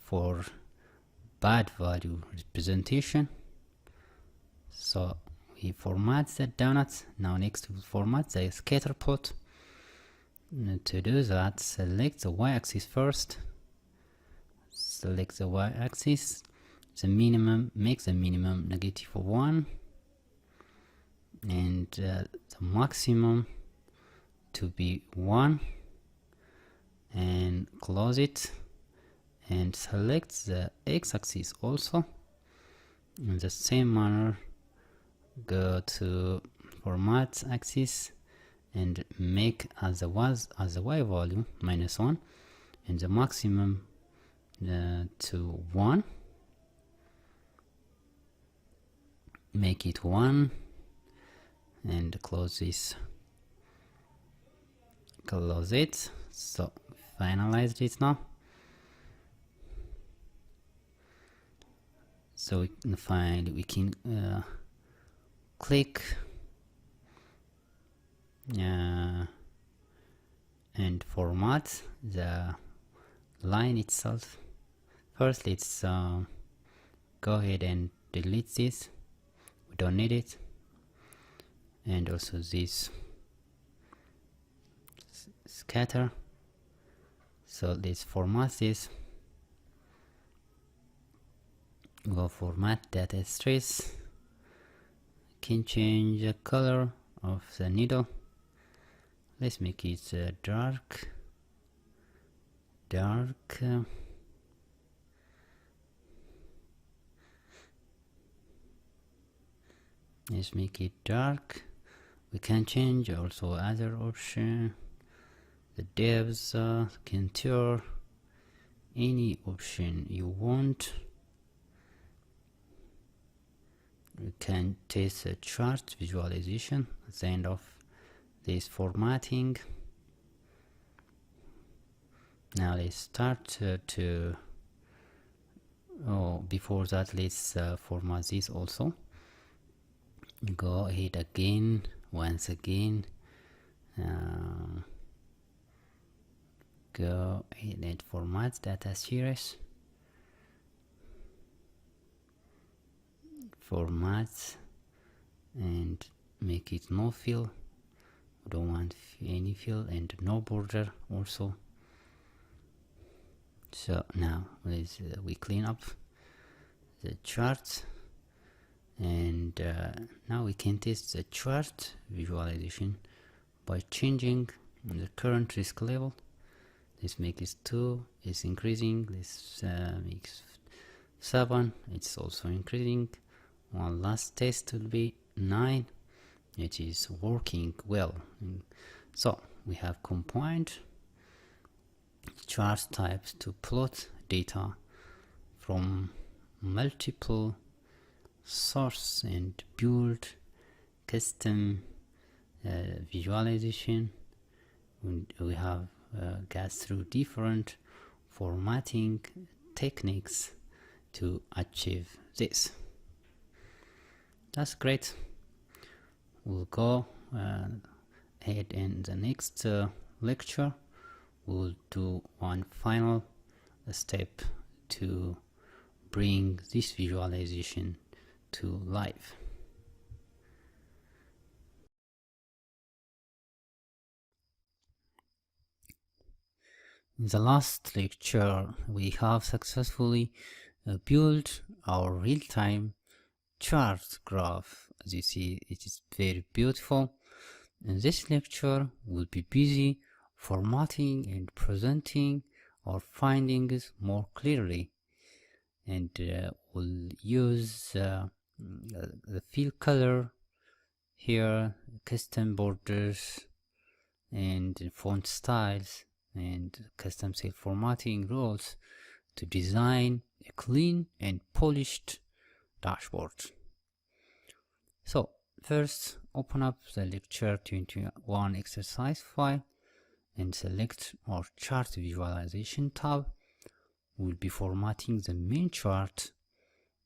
for bad value representation. So we format the donuts. Now next we format the scatter plot. To do that, select the y-axis first. Select the y-axis. The minimum, make the minimum -1 and the maximum to be 1 and close it, and select the x-axis also. In the same manner, go to format axis and make as the y value -1 and the maximum to 1. Make it 1 and close this, close it. So finalize it now. So we can find, we can click and format the line itself. First let's go ahead and delete this, we don't need it, and also this scatter. So let's format this, go format data stress, can change the color of the needle. Let's make it dark. Let's make it dark. We can change also other option, the depth, contour, any option you want. We can test a chart visualization at the end of this formatting. Now let's start before that let's format this also. Go ahead again, once again, go ahead and format data series, format and make it no fill, we don't want any fill, and no border also. So now let's we clean up the chart, and now we can test the chart visualization by changing the current risk level. Let's make this 2, it's increasing. Let's make 7, it's also increasing. One last test will be 9, it is working well. So we have combined chart types to plot data from multiple source and build custom visualization. We have get through different formatting techniques to achieve this. That's great. We'll go ahead in the next lecture. We'll do one final step to bring this visualization to life. In the last lecture, we have successfully built our real-time chart graph. As you see, it is very beautiful. In this lecture, we'll be busy formatting and presenting our findings more clearly, and we'll use the fill color here, custom borders and font styles and custom cell formatting rules to design a clean and polished dashboard. So first, open up the lecture 21 exercise file and select our chart visualization tab. We'll be formatting the main chart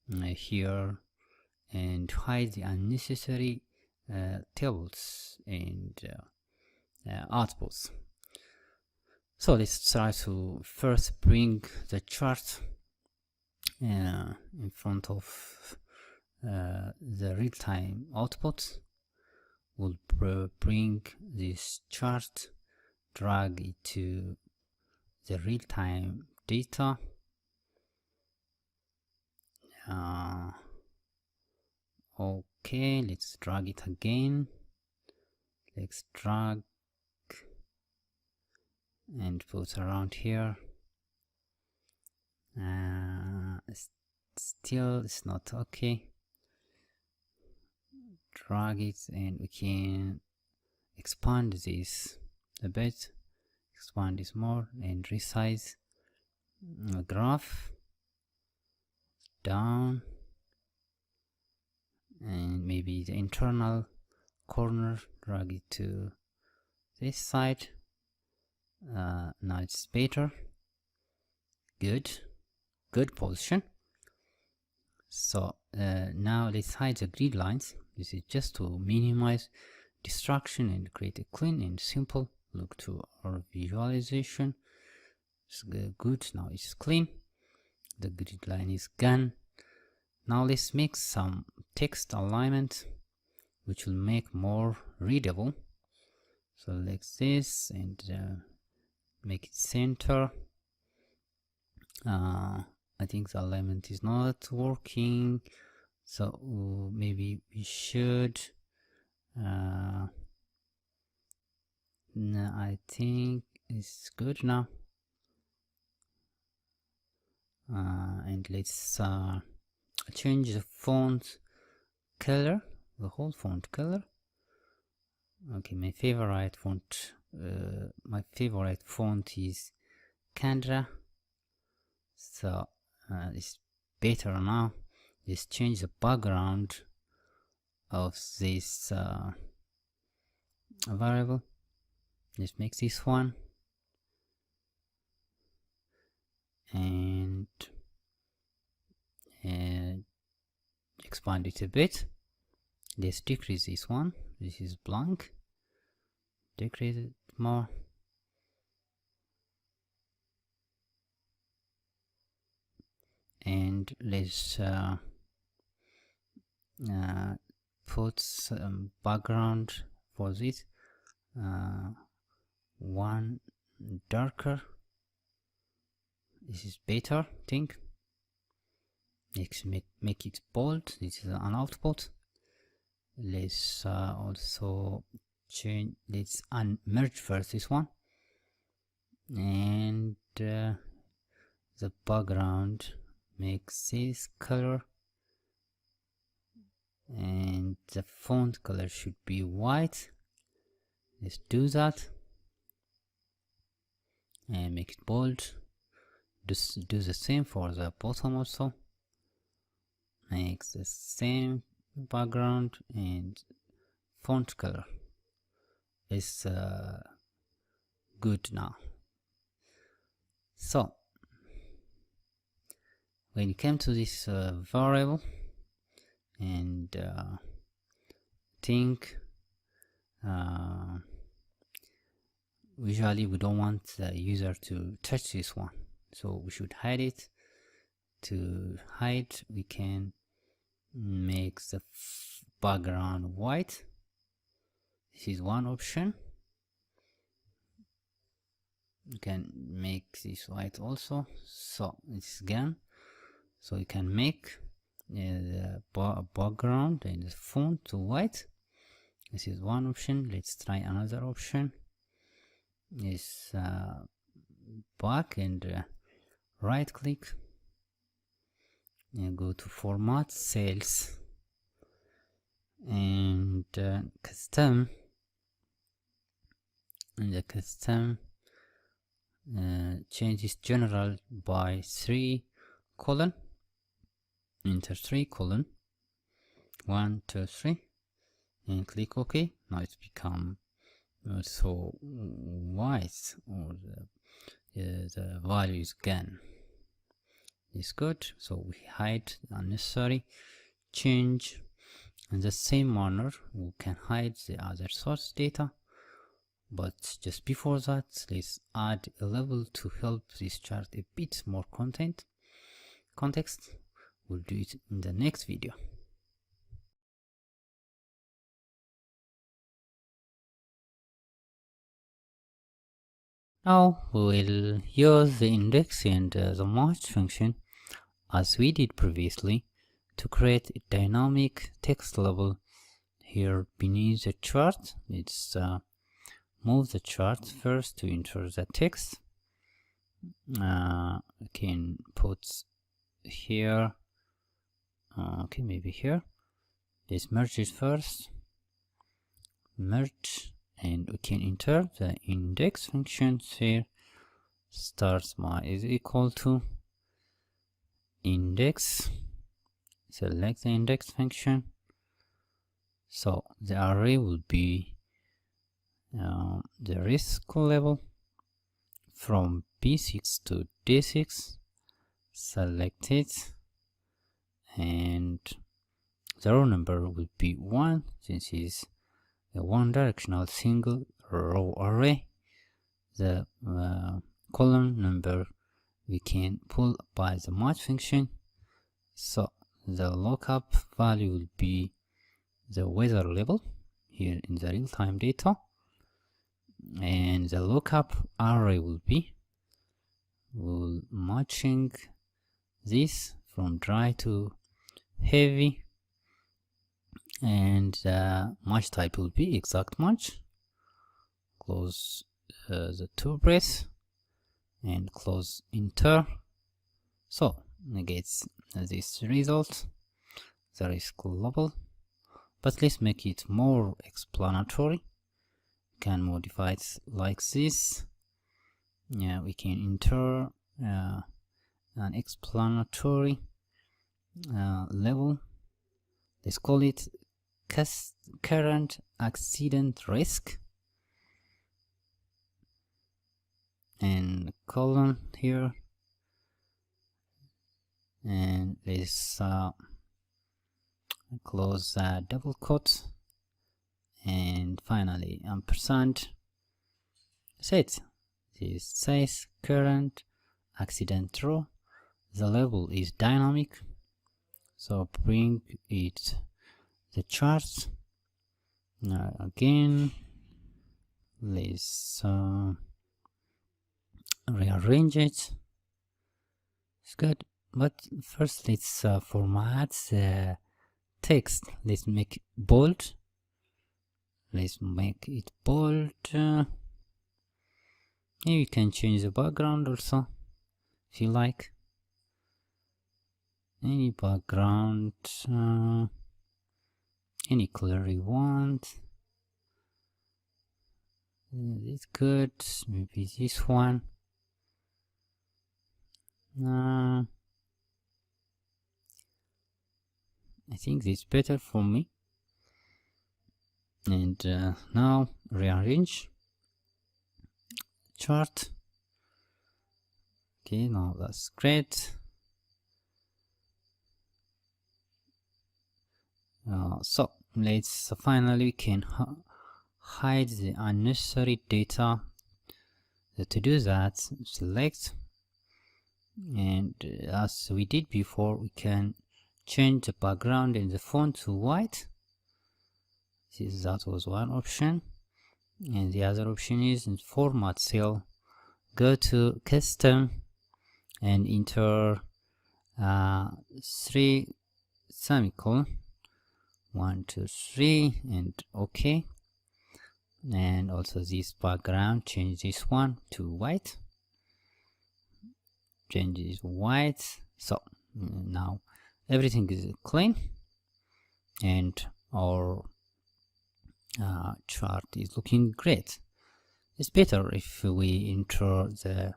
here and hide the unnecessary tables and outputs. So let's try to first bring the chart in front of the real-time output. We'll bring this chart, drag it to the real-time data. Okay, let's drag it again. Let's drag and put around here. Still it's not okay. Drag it and we can expand this a bit, expand this more and resize the graph down, and maybe the internal corner, drag it to this side. Now it's better. Good position. So now let's hide the grid lines. This is just to minimize distraction and create a clean and simple look to our visualization. It's good. Now it's clean. The grid line is gone. Now let's make some text alignment which will make more readable. Select this and make it center. I think the alignment is not working, so maybe we should no, I think it's good now. And let's change the font color, the whole font color. Okay, my favorite font is Canva, so it's better now. Let's change the background of this variable. Let's make this one and expand it a bit. Let's decrease this one. This is blank. Decrease it more. And let's put some background for this. One darker. This is better, I think. Let's make it bold. This is an output. Let's also change. Let's unmerge first this one, and the background makes this color, and the font color should be white. Let's do that and make it bold. Just do the same for the bottom also. Make the same background and font color is good now. So when you come to this variable and think, usually we don't want the user to touch this one, so we should hide it. To hide, we can make the background white. This is one option. You can make this white also, so it's gone. So you can make the background and the font to white. This is one option. Let's try another option. Is back and right click and go to format cells and custom. And the custom changes general by 3 colon, enter 3 colon 1 2 3 and click OK. Now it's become so white, or the value is gone. It's good. So we hide unnecessary change. In the same manner, we can hide the other source data, but just before that, let's add a level to help this chart a bit more context. We'll do it in the next video. Now we will use the index and the match function as we did previously to create a dynamic text label here beneath the chart. Let's move the chart first to enter the text. We can put here, okay, maybe here. Let's merge it first, merge, and we can enter the index functions here. Starts my is equal to index, select the index function. So the array will be the risk level from B6 to D6, select it, and the row number will be 1 since it's a one directional single row array. The column number we can pull by the match function. So the lookup value will be the weather level here in the real-time data, and the lookup array will be matching this from dry to heavy, and the match type will be exact match. Close the two brace and close enter. So negates this result, the risk level, but let's make it more explanatory. Can modify it like this. Yeah, we can enter an explanatory level. Let's call it current accident risk, and colon here, and let's close double quote, and finally ampersand. Set. This says current accident row. The level is dynamic, so bring it the charts. Now again, let's rearrange it. It's good, but first let's format the text. Let's make it bold. Let's make it bold. You can change the background also if you like. Any background, any color you want. It's good. Maybe this one. I think this is better for me. And now rearrange chart. Okay, now that's great. So let's finally we can hide the unnecessary data. To do that, select, and as we did before, we can change the background and the font to white. That was one option, and the other option is in format cell. Go to custom and enter 3 semicolon 1 2 3 and OK. And also this background, change this one to white, change this white. So now everything is clean and our chart is looking great. It's better if we enter the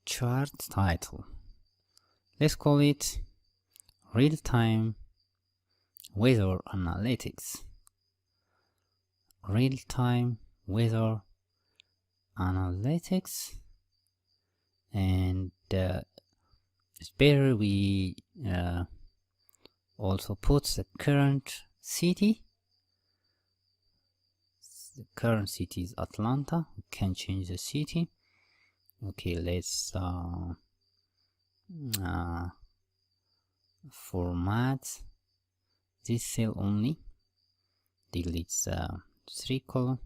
chart title. Let's call it real-time weather analytics. Real-time weather analytics, and it's better we also put the current city. The current city is Atlanta. We can change the city. Okay, let's format this cell only. Delete the 3 column.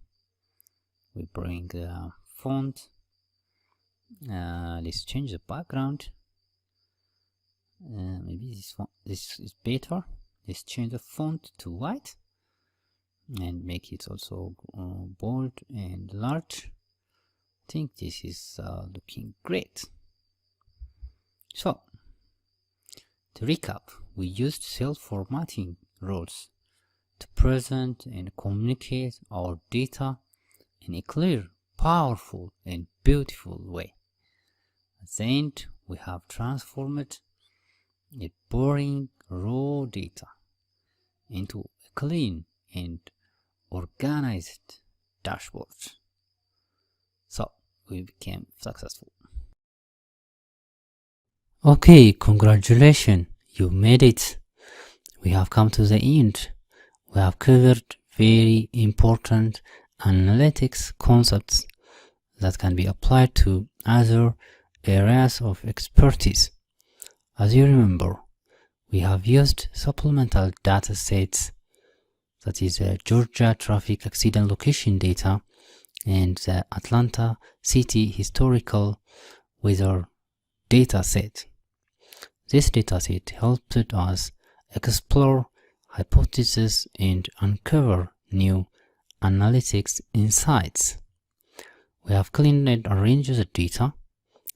We bring the font. Let's change the background. Maybe this is better. Let's change the font to white and make it also bold and large. I think this is looking great. So to recap, we used cell formatting rules to present and communicate our data in a clear, powerful and beautiful way. At the end, we have transformed a boring raw data into a clean and organized dashboard. So we became successful. Okay, congratulations, you made it. We have come to the end. We have covered very important analytics concepts that can be applied to other areas of expertise. As you remember, we have used supplemental data sets, that is Georgia traffic accident location data and the Atlanta city historical weather data set. This data set helped us explore hypotheses and uncover new analytics insights. We have cleaned and arranged the data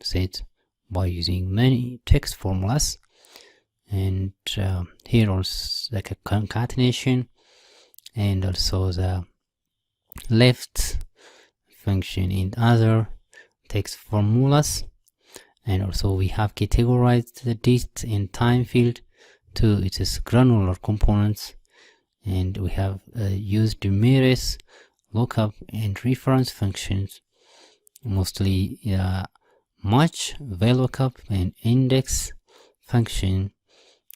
set by using many text formulas, and here also like a concatenation and also the left function in other text formulas. And also we have categorized the date and time field to its granular components, and we have used numerous lookup and reference functions, mostly match, VLOOKUP and index function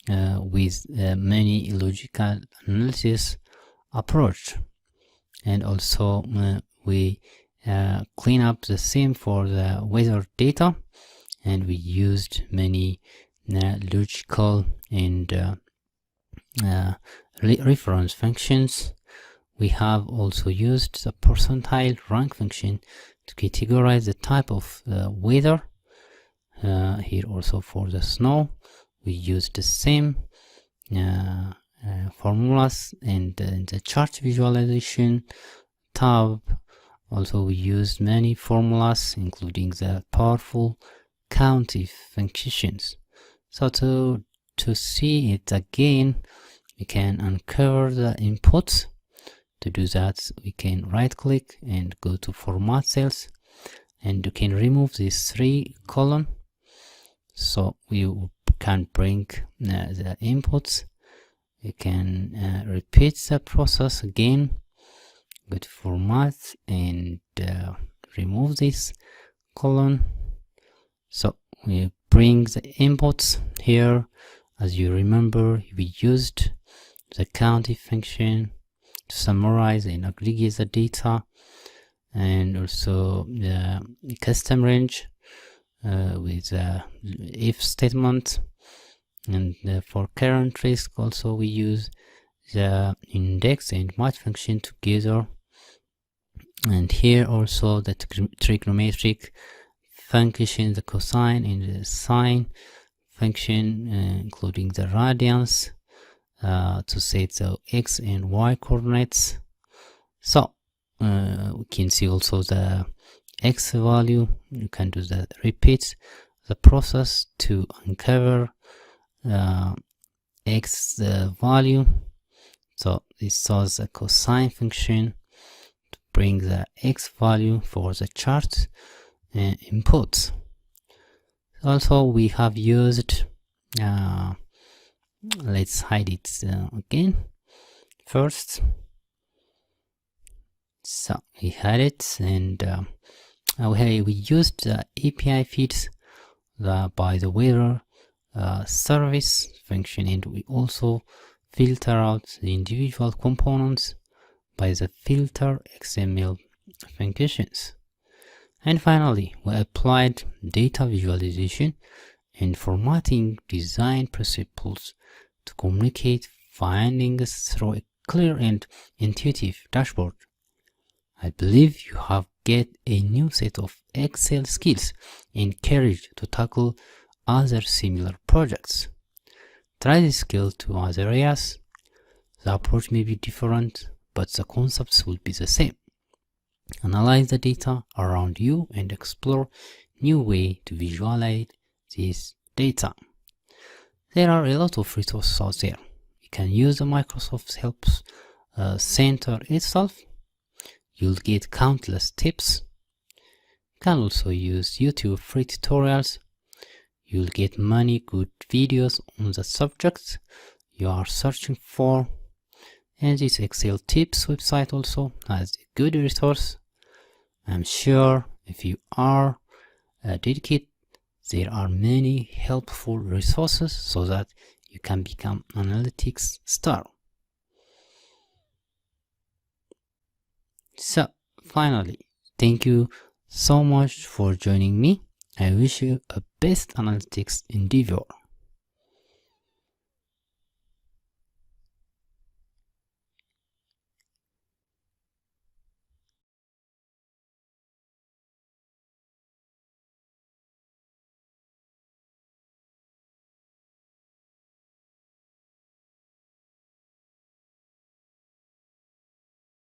with many logical analysis approach. And also we clean up the same for the weather data, and we used many logical and reference functions. We have also used the percentile rank function to categorize the type of weather. Here also for the snow, we used the same formulas, and in the chart visualization tab also we used many formulas, including the powerful countif functions. So to see it again, we can uncover the inputs. To do that, we can right click and go to format cells, and you can remove these 3 column, so we can bring the inputs. You can repeat the process again, go to format and remove this column. So we bring the inputs here. As you remember, we used the county function to summarize and aggregate the data, and also the custom range with the if statement. And for current risk also we use the index and match function together. And here also the trigonometric function, the cosine and the sine function, including the radians to set the x and y coordinates. So we can see also the x value. You can do the repeat the process to uncover x value. So this was a cosine function to bring the x value for the chart inputs. Also we have used let's hide it again first. So we had it, and we used the API feeds by the weather service function, and we also filter out the individual components by the filter XML functions. And finally, we applied data visualization and formatting design principles to communicate findings through a clear and intuitive dashboard. I believe you have get a new set of Excel skills and courage to tackle other similar projects. Try this skill to other areas. The approach may be different, but the concepts will be the same. Analyze the data around you and explore new ways to visualize this data. There are a lot of resources out there. You can use the Microsoft Help Center itself. You'll get countless tips. You can also use YouTube free tutorials. You'll get many good videos on the subjects you are searching for. And this Excel tips website also has a good resource. I'm sure if you are dedicated, there are many helpful resources so that you can become analytics star. So finally, thank you so much for joining me. I wish you a best analytics endeavor.